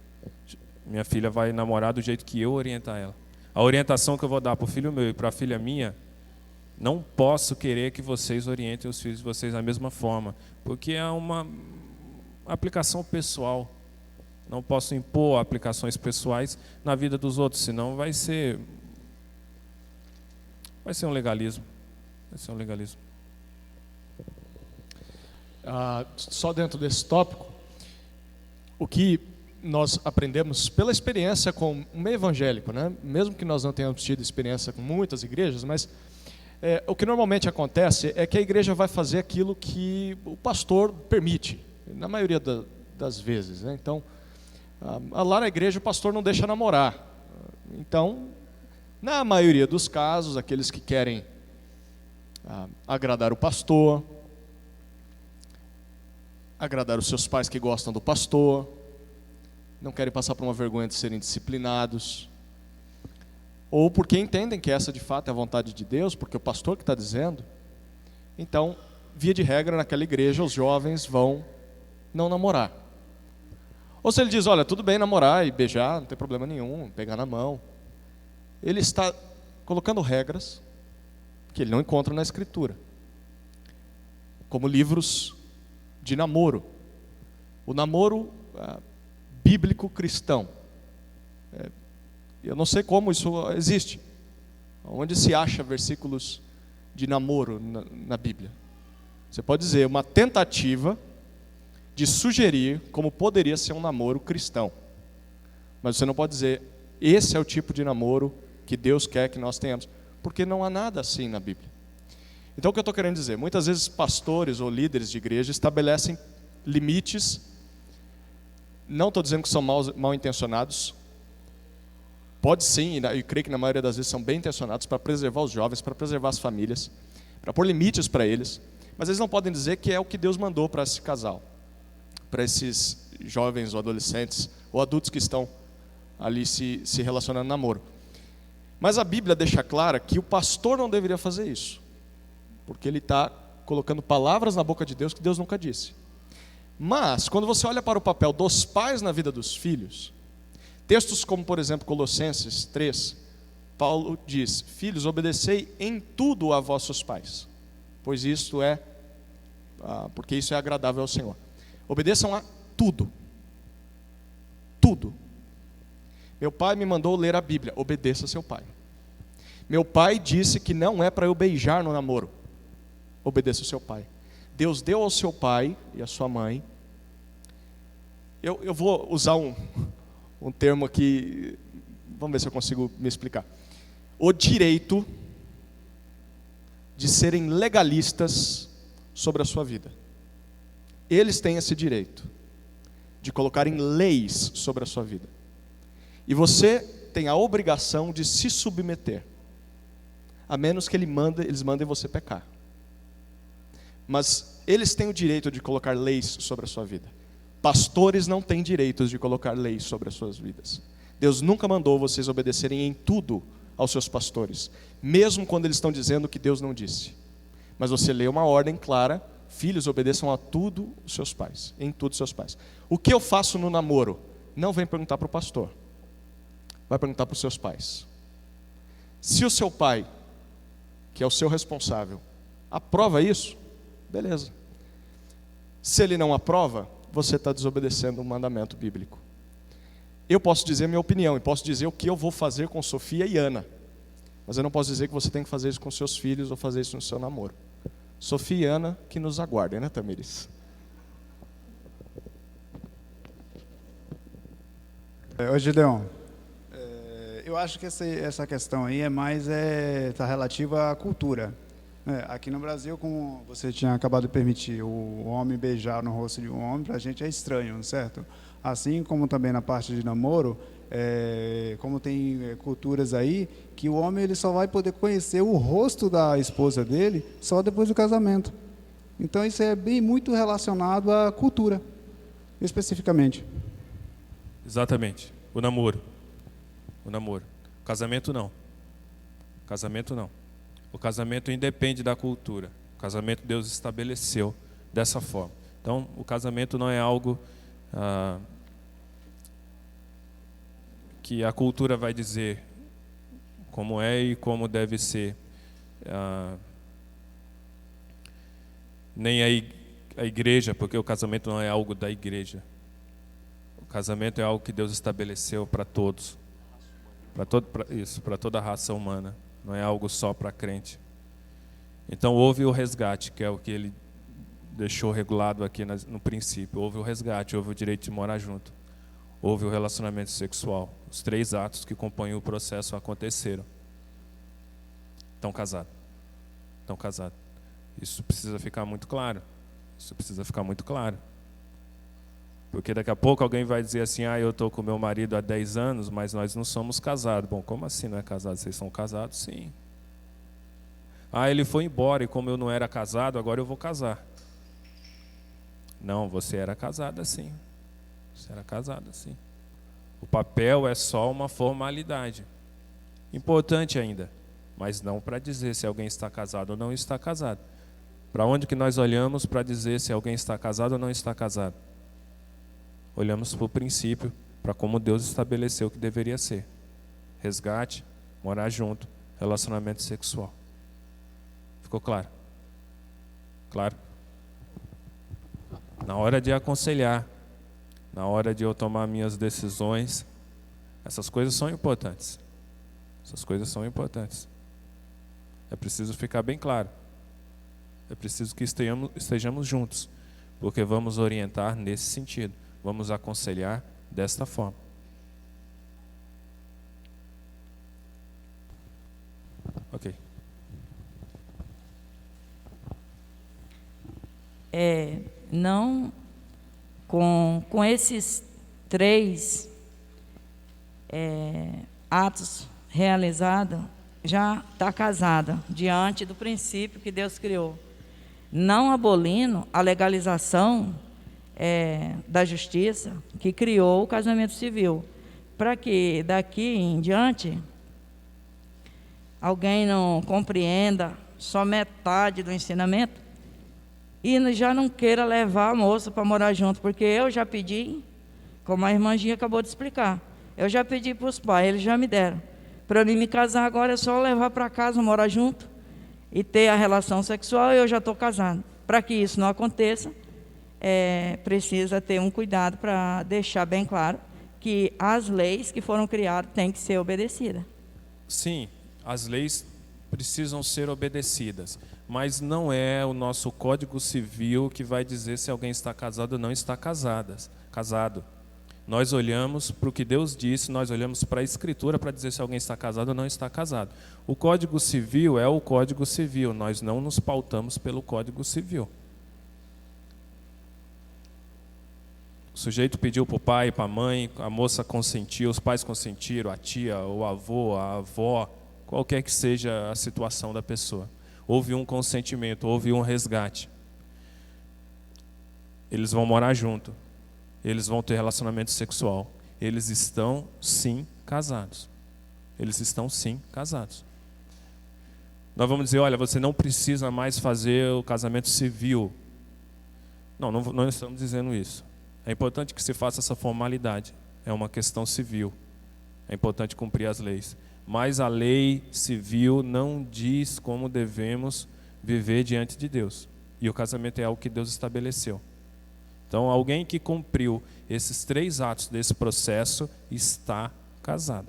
Minha filha vai namorar do jeito que eu orientar ela. A orientação que eu vou dar para o filho meu e para a filha minha, não posso querer que vocês orientem os filhos de vocês da mesma forma, porque é uma aplicação pessoal. Não posso impor aplicações pessoais na vida dos outros, senão vai ser um legalismo. Vai ser um legalismo. só dentro desse tópico, o que nós aprendemos pela experiência com o meio evangélico, né? Mesmo que nós não tenhamos tido experiência com muitas igrejas, mas o que normalmente acontece é que a igreja vai fazer aquilo que o pastor permite, na maioria das vezes, né? Então, lá na igreja o pastor não deixa namorar. Então, na maioria dos casos, aqueles que querem agradar o pastor, agradar os seus pais que gostam do pastor, não querem passar por uma vergonha de serem disciplinados, ou porque entendem que essa de fato é a vontade de Deus, porque o pastor que está dizendo. Então, via de regra, naquela igreja, os jovens vão não namorar. Ou se ele diz, olha, tudo bem namorar e beijar, não tem problema nenhum, pegar na mão. Ele está colocando regras que ele não encontra na Escritura, como livros de namoro. O namoro bíblico cristão. Eu não sei como isso existe. Onde se acha versículos de namoro na Bíblia? Você pode dizer uma tentativa de sugerir como poderia ser um namoro cristão. Mas você não pode dizer, esse é o tipo de namoro que Deus quer que nós tenhamos. Porque não há nada assim na Bíblia. Então o que eu estou querendo dizer? Muitas vezes pastores ou líderes de igreja estabelecem limites. Não estou dizendo que são mal intencionados. Pode sim, e creio que na maioria das vezes são bem intencionados para preservar os jovens, para preservar as famílias, para pôr limites para eles. Mas eles não podem dizer que é o que Deus mandou para esse casal, para esses jovens ou adolescentes ou adultos que estão ali se relacionando no namoro. Mas a Bíblia deixa clara que o pastor não deveria fazer isso, porque ele está colocando palavras na boca de Deus que Deus nunca disse. Mas, quando você olha para o papel dos pais na vida dos filhos, textos como, por exemplo, Colossenses 3, Paulo diz, filhos, obedecei em tudo a vossos pais, pois isto porque isso é agradável ao Senhor. Obedeçam a tudo. Tudo. Meu pai me mandou ler a Bíblia, obedeça seu pai. Meu pai disse que não é para eu beijar no namoro, obedeça o seu pai. Deus deu ao seu pai e à sua mãe. Eu vou usar um termo aqui, vamos ver se eu consigo me explicar. O direito de serem legalistas sobre a sua vida. Eles têm esse direito de colocarem leis sobre a sua vida. E você tem a obrigação de se submeter, a menos que eles mandem você pecar. Mas eles têm o direito de colocar leis sobre a sua vida. Pastores não têm direitos de colocar leis sobre as suas vidas. Deus nunca mandou vocês obedecerem em tudo aos seus pastores, mesmo quando eles estão dizendo o que Deus não disse. Mas você lê uma ordem clara, filhos, obedeçam a tudo os seus pais, em tudo os seus pais. O que eu faço no namoro? Não vem perguntar para o pastor, vai perguntar para os seus pais. Se o seu pai, que é o seu responsável, aprova isso, beleza. Se ele não aprova, você está desobedecendo um mandamento bíblico. Eu posso dizer minha opinião, e posso dizer o que eu vou fazer com Sofia e Ana, mas eu não posso dizer que você tem que fazer isso com seus filhos ou fazer isso no seu namoro. Sofia e Ana que nos aguardem, né, Tamires? Ô Gideon, eu acho que essa questão aí está relativa à cultura. Aqui no Brasil, como você tinha acabado de permitir o homem beijar no rosto de um homem, para a gente é estranho, certo? Assim como também na parte de namoro, como tem culturas aí, que o homem ele só vai poder conhecer o rosto da esposa dele só depois do casamento. Então isso é muito relacionado à cultura, especificamente. Exatamente. O namoro. Casamento não. O casamento independe da cultura. O casamento Deus estabeleceu dessa forma. Então, o casamento não é algo que a cultura vai dizer como é e como deve ser. Nem a igreja, porque o casamento não é algo da igreja. O casamento é algo que Deus estabeleceu para todos. Para toda a raça humana. Não é algo só para crente. Então houve o resgate, que é o que ele deixou regulado aqui no princípio. Houve o resgate, houve o direito de morar junto, houve o relacionamento sexual. Os 3 atos que compõem o processo aconteceram. Estão casados. Estão casados. Isso precisa ficar muito claro. Isso precisa ficar muito claro. Porque daqui a pouco alguém vai dizer assim, eu estou com meu marido há 10 anos, mas nós não somos casados. Bom, como assim não é casado? Vocês são casados? Sim. Ele foi embora e como eu não era casado, agora eu vou casar. Não, você era casada sim. Você era casada sim. O papel é só uma formalidade. Importante ainda, mas não para dizer se alguém está casado ou não está casado. Para onde que nós olhamos para dizer se alguém está casado ou não está casado? Olhamos para o princípio, para como Deus estabeleceu que deveria ser. Resgate, morar junto, relacionamento sexual. Ficou claro? Claro? Na hora de aconselhar, na hora de eu tomar minhas decisões, essas coisas são importantes. Essas coisas são importantes. É preciso ficar bem claro. É preciso que estejamos juntos, porque vamos orientar nesse sentido. Vamos aconselhar desta forma. Ok. Não, com esses 3 atos realizados, já está casada, diante do princípio que Deus criou. Não abolindo a legalização da justiça que criou o casamento civil, para que daqui em diante alguém não compreenda só metade do ensinamento e já não queira levar a moça para morar junto, porque eu já pedi, como a irmã Gia acabou de explicar, eu já pedi para os pais, eles já me deram. Para mim me casar agora é só levar para casa, morar junto e ter a relação sexual, e eu já estou casado. Para que isso não aconteça, precisa ter um cuidado para deixar bem claro que as leis que foram criadas têm que ser obedecidas. Sim, as leis precisam ser obedecidas, mas não é o nosso Código Civil que vai dizer se alguém está casado ou não está casado. Nós olhamos para o que Deus disse, nós olhamos para a Escritura para dizer se alguém está casado ou não está casado. O Código Civil é o Código Civil, nós não nos pautamos pelo Código Civil. O sujeito pediu para o pai, para a mãe, a moça consentiu, os pais consentiram, a tia, o avô, a avó, qualquer que seja a situação da pessoa. Houve um consentimento, houve um resgate. Eles vão morar junto. Eles vão ter relacionamento sexual. Eles estão, sim, casados. Eles estão, sim, casados. Nós vamos dizer, olha, você não precisa mais fazer o casamento civil. Não estamos dizendo isso. É importante que se faça essa formalidade. É uma questão civil. É importante cumprir as leis. Mas a lei civil não diz como devemos viver diante de Deus. E o casamento é algo que Deus estabeleceu. Então, alguém que cumpriu esses 3 atos desse processo está casado.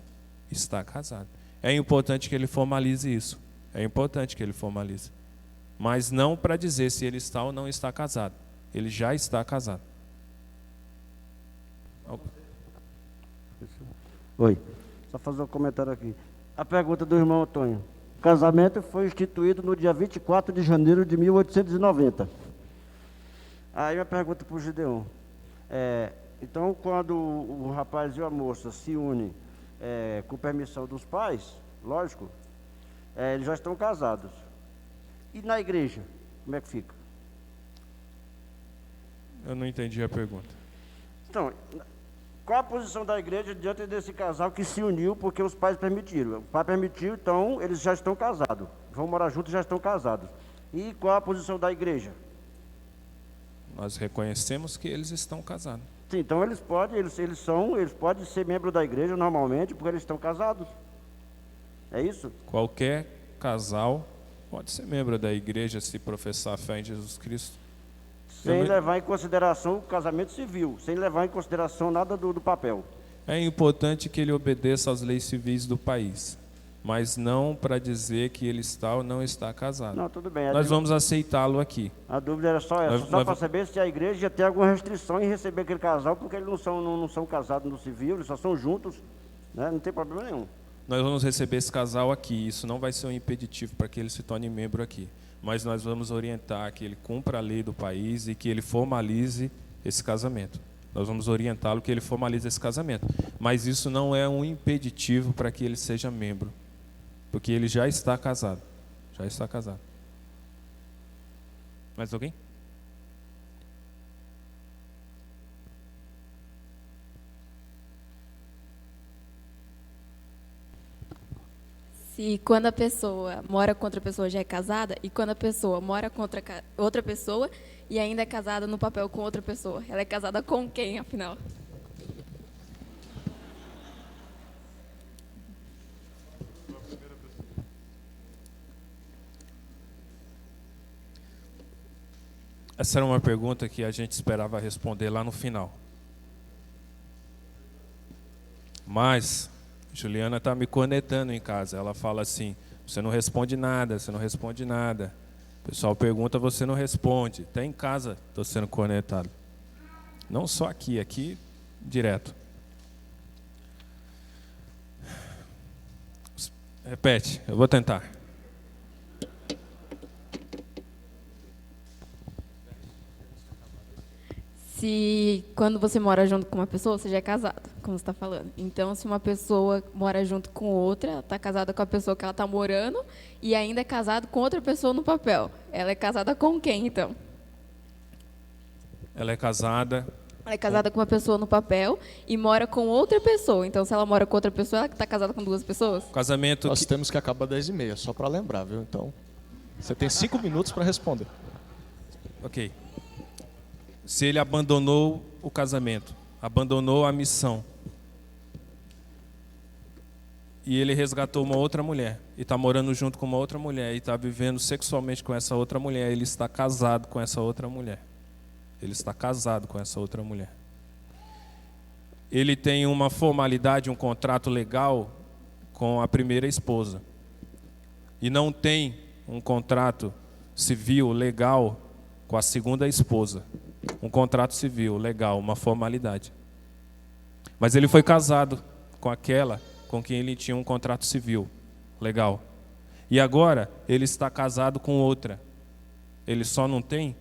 Está casado. É importante que ele formalize isso. É importante que ele formalize. Mas não para dizer se ele está ou não está casado. Ele já está casado. Oi, só fazer um comentário aqui. A pergunta do irmão Antônio. O casamento foi instituído no dia 24 de janeiro de 1890. Aí uma pergunta para o Gideon. Então, quando o rapaz e a moça se unem com permissão dos pais, lógico, eles já estão casados. E na igreja, como é que fica? Eu não entendi a pergunta. Então, qual a posição da igreja diante desse casal que se uniu porque os pais permitiram? O pai permitiu, então eles já estão casados. Vão morar juntos e já estão casados. E qual a posição da igreja? Nós reconhecemos que eles estão casados. Sim, então eles podem ser membros da igreja normalmente porque eles estão casados. É isso? Qualquer casal pode ser membro da igreja se professar a fé em Jesus Cristo. Sem levar em consideração o casamento civil, sem levar em consideração nada do papel. É importante que ele obedeça às leis civis do país. mas não para dizer que ele está ou não está casado. Não, tudo bem. Nós vamos aceitá-lo aqui. A dúvida era só essa, só para saber se a igreja tem alguma restrição em receber aquele casal, porque eles não são casados no civil, eles só são juntos, né? Não tem problema nenhum. Nós vamos receber esse casal aqui. Isso não vai ser um impeditivo para que ele se torne membro aqui. Mas nós vamos orientar que ele cumpra a lei do país e que ele formalize esse casamento. Nós vamos orientá-lo que ele formalize esse casamento. Mas isso não é um impeditivo para que ele seja membro. Porque ele já está casado. Já está casado. Mais alguém? Se quando a pessoa mora com outra pessoa já é casada, e quando a pessoa mora com outra pessoa e ainda é casada no papel com outra pessoa, ela é casada com quem, afinal? Essa era uma pergunta que a gente esperava responder lá no final. Mas Juliana está me conectando em casa. Ela fala assim: você não responde nada, você não responde nada. O pessoal pergunta, você não responde. Até em casa estou sendo conectado. Não só aqui direto. Repete, eu vou tentar. Se quando você mora junto com uma pessoa, você já é casado, como você está falando. Então, se uma pessoa mora junto com outra, ela está casada com a pessoa que ela está morando e ainda é casada com outra pessoa no papel. Ela é casada com quem, então? Ela é casada... Ela é casada com uma pessoa no papel e mora com outra pessoa. Então, se ela mora com outra pessoa, ela está casada com duas pessoas? Casamento... Nós temos que acabar 10h30, só para lembrar, viu? Então, você tem 5 minutos para responder. Ok. Se ele abandonou o casamento, abandonou a missão, e ele resgatou uma outra mulher, e está morando junto com uma outra mulher, e está vivendo sexualmente com essa outra mulher, ele está casado com essa outra mulher. Ele está casado com essa outra mulher. Ele tem uma formalidade, um contrato legal com a primeira esposa. E não tem um contrato civil legal com a segunda esposa. Um contrato civil, legal, uma formalidade. Mas ele foi casado com aquela com quem ele tinha um contrato civil, legal. E agora ele está casado com outra. Ele só não tem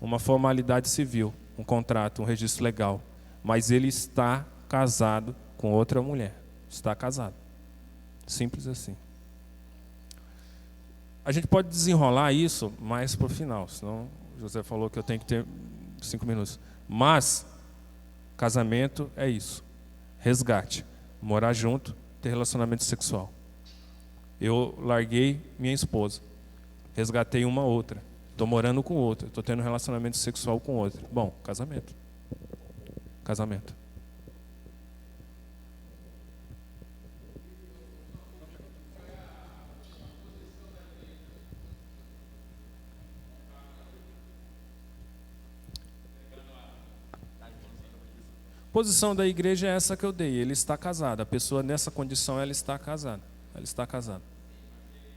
uma formalidade civil, um contrato, um registro legal. Mas ele está casado com outra mulher. Está casado. Simples assim. A gente pode desenrolar isso mais para o final, senão o José falou que eu tenho que ter 5 minutos. Mas, casamento é isso. Resgate. Morar junto, ter relacionamento sexual. Eu larguei minha esposa. Resgatei uma outra. Estou morando com outra. Estou tendo relacionamento sexual com outra. Bom, casamento. Casamento. A posição da igreja é essa que eu dei. Ele está casado. A pessoa nessa condição, ela está casada. Ela está casada.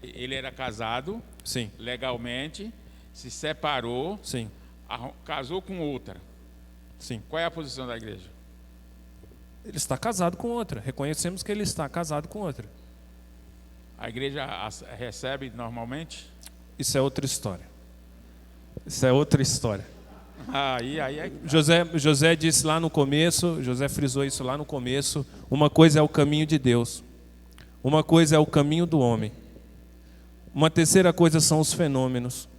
Ele era casado, sim, legalmente, se separou, sim, casou com outra. Sim. Qual é a posição da igreja? Ele está casado com outra. Reconhecemos que ele está casado com outra. A igreja recebe normalmente? Isso é outra história. Isso é outra história. Aí José disse lá no começo, José frisou isso lá no começo, uma coisa é o caminho de Deus, uma coisa é o caminho do homem, uma terceira coisa são os fenômenos,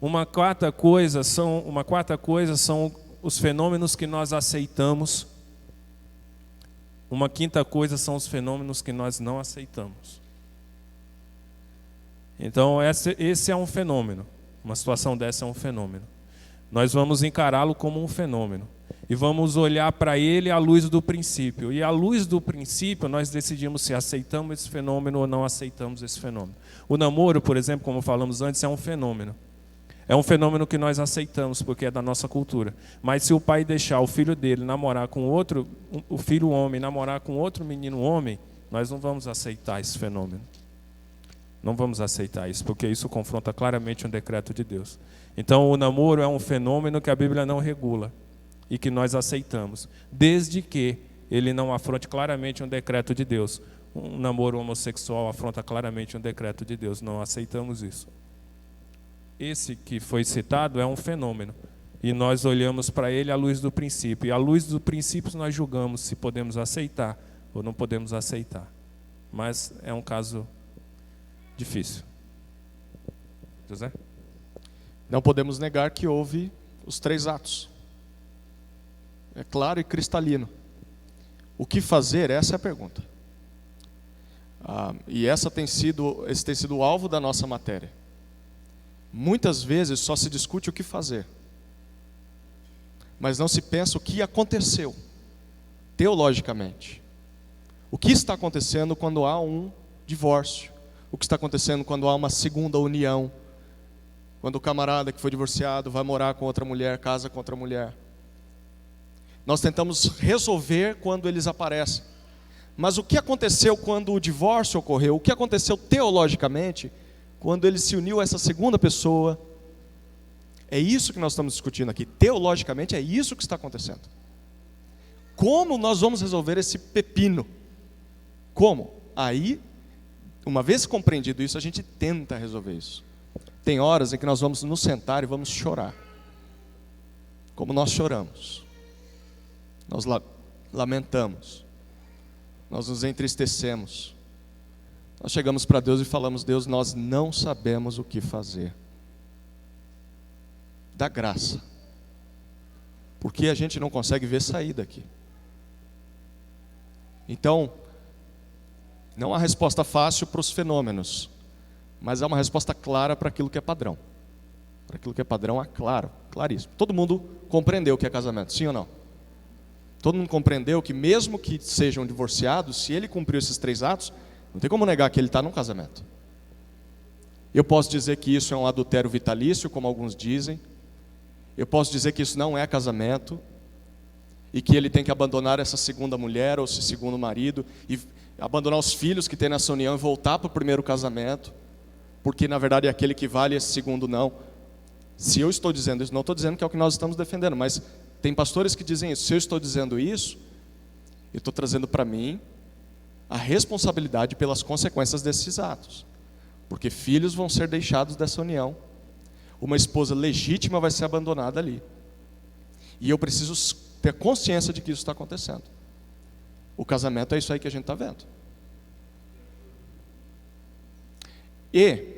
uma quarta coisa são os fenômenos que nós aceitamos, uma quinta coisa são os fenômenos que nós não aceitamos. Então esse é um fenômeno, uma situação dessa é um fenômeno. Nós vamos encará-lo como um fenômeno e vamos olhar para ele à luz do princípio. E à luz do princípio nós decidimos se aceitamos esse fenômeno ou não aceitamos esse fenômeno. O namoro, por exemplo, como falamos antes, é um fenômeno. É um fenômeno que nós aceitamos porque é da nossa cultura. Mas se o pai deixar o filho dele namorar com outro, o filho homem namorar com outro menino homem, nós não vamos aceitar esse fenômeno. Não vamos aceitar isso, porque isso confronta claramente um decreto de Deus. Então, o namoro é um fenômeno que a Bíblia não regula e que nós aceitamos, desde que ele não afronte claramente um decreto de Deus. Um namoro homossexual afronta claramente um decreto de Deus, não aceitamos isso. Esse que foi citado é um fenômeno, e nós olhamos para ele à luz do princípio, e à luz do princípio nós julgamos se podemos aceitar ou não podemos aceitar. Mas é um caso difícil. José? Não podemos negar que houve os 3 atos. É claro e cristalino. O que fazer? Essa é a pergunta. E esse tem sido o alvo da nossa matéria. Muitas vezes só se discute o que fazer, mas não se pensa o que aconteceu, teologicamente. O que está acontecendo quando há um divórcio? O que está acontecendo quando há uma segunda união? Quando o camarada que foi divorciado vai morar com outra mulher, casa com outra mulher. Nós tentamos resolver quando eles aparecem. Mas o que aconteceu quando o divórcio ocorreu? O que aconteceu teologicamente quando ele se uniu a essa segunda pessoa? É isso que nós estamos discutindo aqui. Teologicamente é isso que está acontecendo. Como nós vamos resolver esse pepino? Como? Aí, uma vez compreendido isso, a gente tenta resolver isso. Tem horas em que nós vamos nos sentar e vamos chorar. Como nós choramos. Nós lamentamos. Nós nos entristecemos. Nós chegamos para Deus e falamos: Deus, nós não sabemos o que fazer. Dá graça. Porque a gente não consegue ver saída aqui. Então, não há resposta fácil para os fenômenos, mas há uma resposta clara para aquilo que é padrão. Para aquilo que é padrão, é claro, claríssimo. Todo mundo compreendeu o que é casamento, sim ou não? Todo mundo compreendeu que mesmo que sejam divorciados, se ele cumpriu esses 3 atos, não tem como negar que ele está num casamento. Eu posso dizer que isso é um adultério vitalício, como alguns dizem. Eu posso dizer que isso não é casamento, e que ele tem que abandonar essa segunda mulher ou esse segundo marido, e abandonar os filhos que tem nessa união e voltar para o primeiro casamento, porque na verdade é aquele que vale, esse segundo não. Se eu estou dizendo isso, não estou dizendo que é o que nós estamos defendendo, mas tem pastores que dizem isso. Se eu estou dizendo isso, eu estou trazendo para mim a responsabilidade pelas consequências desses atos, porque filhos vão ser deixados dessa união, uma esposa legítima vai ser abandonada ali, e eu preciso ter consciência de que isso está acontecendo. O casamento é isso aí que a gente está vendo. E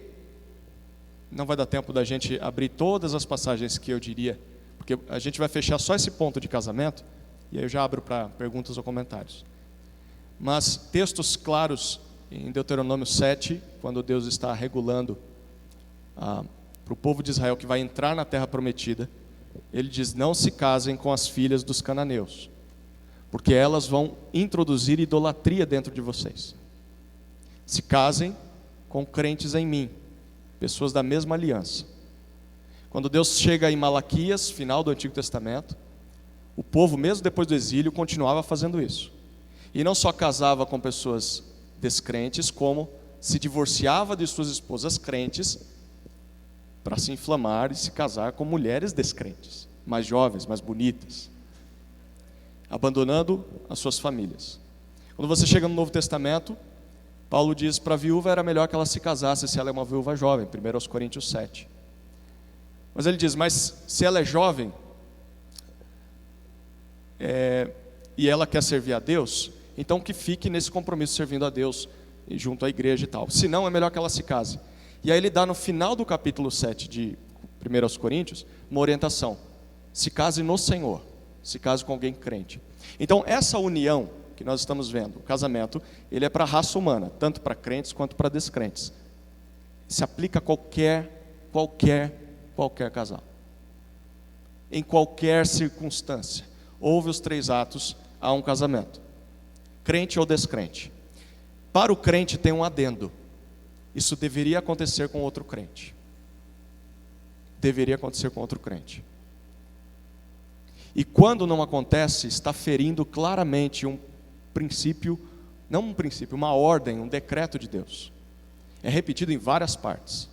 não vai dar tempo da gente abrir todas as passagens que eu diria, porque a gente vai fechar só esse ponto de casamento, e aí eu já abro para perguntas ou comentários. Mas textos claros em Deuteronômio 7, quando Deus está regulando para o povo de Israel que vai entrar na terra prometida, ele diz: não se casem com as filhas dos cananeus, porque elas vão introduzir idolatria dentro de vocês. Se casem com crentes em mim, pessoas da mesma aliança. Quando Deus chega em Malaquias, final do Antigo Testamento, o povo, mesmo depois do exílio, continuava fazendo isso. E não só casava com pessoas descrentes, como se divorciava de suas esposas crentes para se inflamar e se casar com mulheres descrentes, mais jovens, mais bonitas, abandonando as suas famílias. Quando você chega no Novo Testamento, Paulo diz para a viúva era melhor que ela se casasse se ela é uma viúva jovem, 1 Coríntios 7. Mas ele diz: mas se ela é jovem e ela quer servir a Deus, então que fique nesse compromisso servindo a Deus e junto à igreja e tal. Se não, é melhor que ela se case. E aí ele dá no final do capítulo 7 de 1 Coríntios uma orientação: se case no Senhor, se case com alguém crente. Então essa união que nós estamos vendo, o casamento, ele é para a raça humana, tanto para crentes quanto para descrentes. Se aplica a qualquer casal. Em qualquer circunstância, houve os 3 atos, há um casamento. Crente ou descrente. Para o crente tem um adendo: isso deveria acontecer com outro crente. Deveria acontecer com outro crente. E quando não acontece, está ferindo claramente um princípio não um princípio, uma ordem, um decreto de Deus. É repetido em várias partes.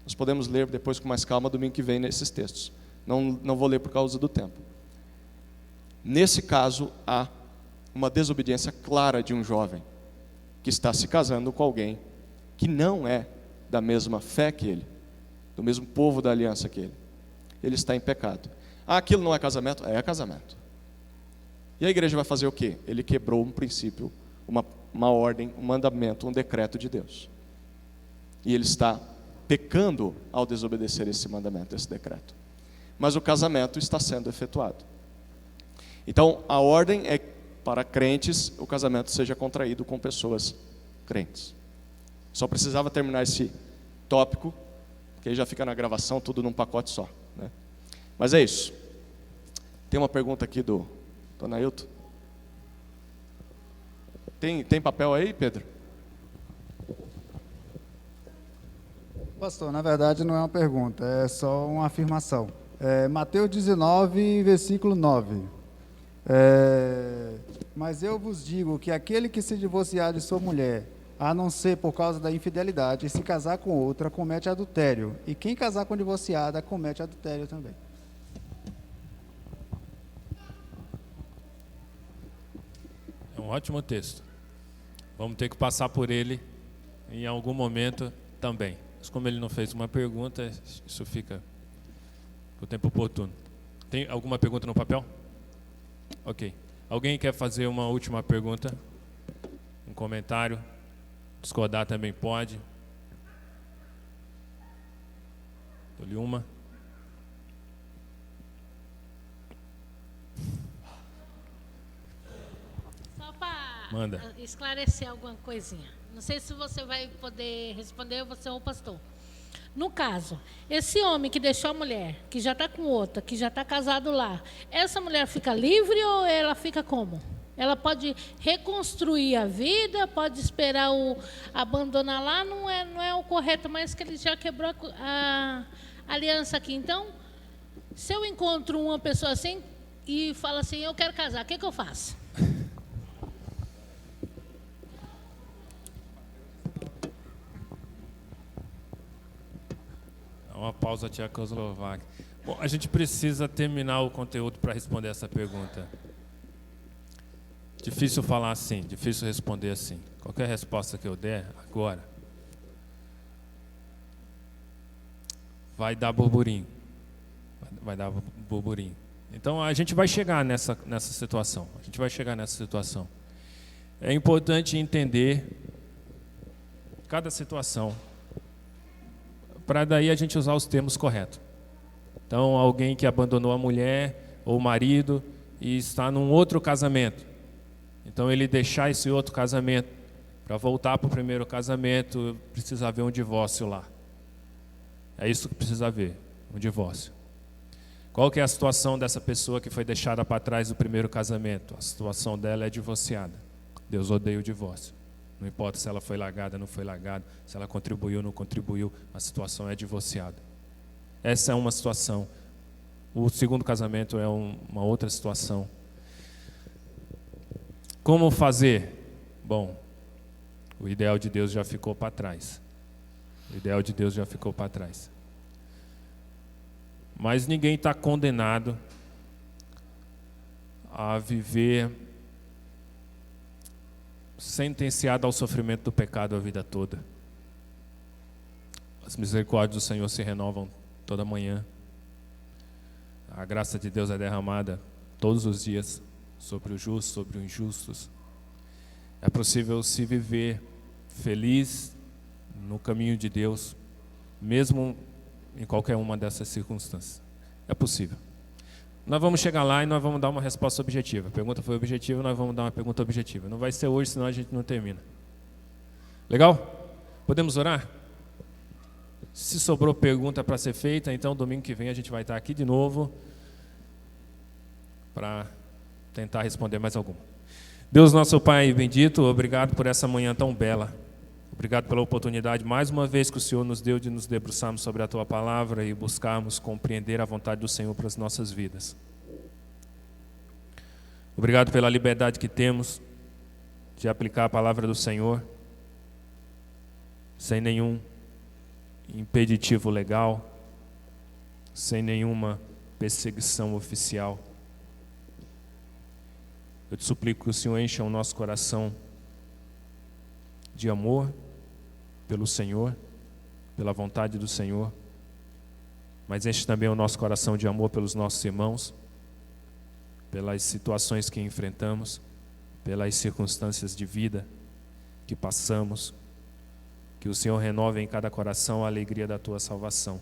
Nós podemos ler depois com mais calma domingo que vem nesses textos. Não vou ler por causa do tempo. Nesse caso, há uma desobediência clara de um jovem que está se casando com alguém que não é da mesma fé que ele, do mesmo povo da aliança que ele. Ele está em pecado. Ah, aquilo não é casamento? É casamento. E a igreja vai fazer o quê? Ele quebrou um princípio, uma ordem, um mandamento, um decreto de Deus. E ele está pecando ao desobedecer esse mandamento, esse decreto. Mas o casamento está sendo efetuado. Então, a ordem é para crentes, o casamento seja contraído com pessoas crentes. Só precisava terminar esse tópico, porque aí já fica na gravação, tudo num pacote só, né? Mas é isso. Tem uma pergunta aqui do Dona Ailton. Tem papel aí, Pedro? Pastor, na verdade não é uma pergunta, é só uma afirmação. Mateus 19, versículo 9. Mas eu vos digo que aquele que se divorciar de sua mulher, a não ser por causa da infidelidade, e se casar com outra, comete adultério. E quem casar com divorciada, comete adultério também. É um ótimo texto. Vamos ter que passar por ele em algum momento também. Mas como ele não fez uma pergunta, isso fica o tempo oportuno. Tem alguma pergunta no papel? Ok. Alguém quer fazer uma última pergunta? Um comentário? Discordar também pode. Dou-lhe uma. Só para Manda. esclarecer alguma coisinha. Não sei se você vai poder responder, você ou o pastor. No caso, esse homem que deixou a mulher, que já está com outra, que já está casado lá, essa mulher fica livre ou ela fica como? Ela pode reconstruir a vida, pode esperar abandonar lá, não é o correto, mas que ele já quebrou a aliança aqui. Então, se eu encontro uma pessoa assim e fala assim, eu quero casar, o que eu faço? Uma pausa tchecoslováquia. Bom, a gente precisa terminar o conteúdo para responder essa pergunta. Difícil falar assim, difícil responder assim. Qualquer resposta que eu der agora vai dar burburinho. Vai dar burburinho. Então a gente vai chegar nessa situação. A gente vai chegar nessa situação. É importante entender cada situação, para daí a gente usar os termos corretos. Então, alguém que abandonou a mulher ou o marido e está num outro casamento. Então, ele deixar esse outro casamento para voltar para o primeiro casamento, precisa haver um divórcio lá. É isso que precisa haver, um divórcio. Qual que é a situação dessa pessoa que foi deixada para trás do primeiro casamento? A situação dela é divorciada. Deus odeia o divórcio. Não importa se ela foi largada, não foi largada, se ela contribuiu, não contribuiu, a situação é divorciada. Essa é uma situação. O segundo casamento é uma outra situação. Como fazer? Bom, o ideal de Deus já ficou para trás. O ideal de Deus já ficou para trás. Mas ninguém está condenado a viver sentenciado ao sofrimento do pecado a vida toda. As misericórdias do Senhor se renovam toda manhã. A graça de Deus é derramada todos os dias sobre os justos, sobre os injustos. É possível se viver feliz no caminho de Deus, mesmo em qualquer uma dessas circunstâncias. É possível. Nós vamos chegar lá e nós vamos dar uma resposta objetiva. A pergunta foi objetiva, nós vamos dar uma pergunta objetiva. Não vai ser hoje, senão a gente não termina. Legal? Podemos orar? Se sobrou pergunta para ser feita, então domingo que vem a gente vai estar aqui de novo para tentar responder mais alguma. Deus, nosso Pai bendito, obrigado por essa manhã tão bela. Obrigado pela oportunidade, mais uma vez, que o Senhor nos deu de nos debruçarmos sobre a Tua Palavra e buscarmos compreender a vontade do Senhor para as nossas vidas. Obrigado pela liberdade que temos de aplicar a palavra do Senhor sem nenhum impeditivo legal, sem nenhuma perseguição oficial. Eu te suplico que o Senhor encha o nosso coração de amor pelo Senhor, pela vontade do Senhor, mas enche também o nosso coração de amor pelos nossos irmãos, pelas situações que enfrentamos, pelas circunstâncias de vida que passamos. Que o Senhor renove em cada coração a alegria da tua salvação.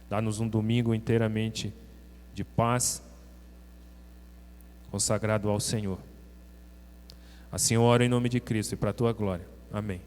Dá-nos um domingo inteiramente de paz, consagrado ao Senhor. Assim eu oro em nome de Cristo e para a tua glória. Amém.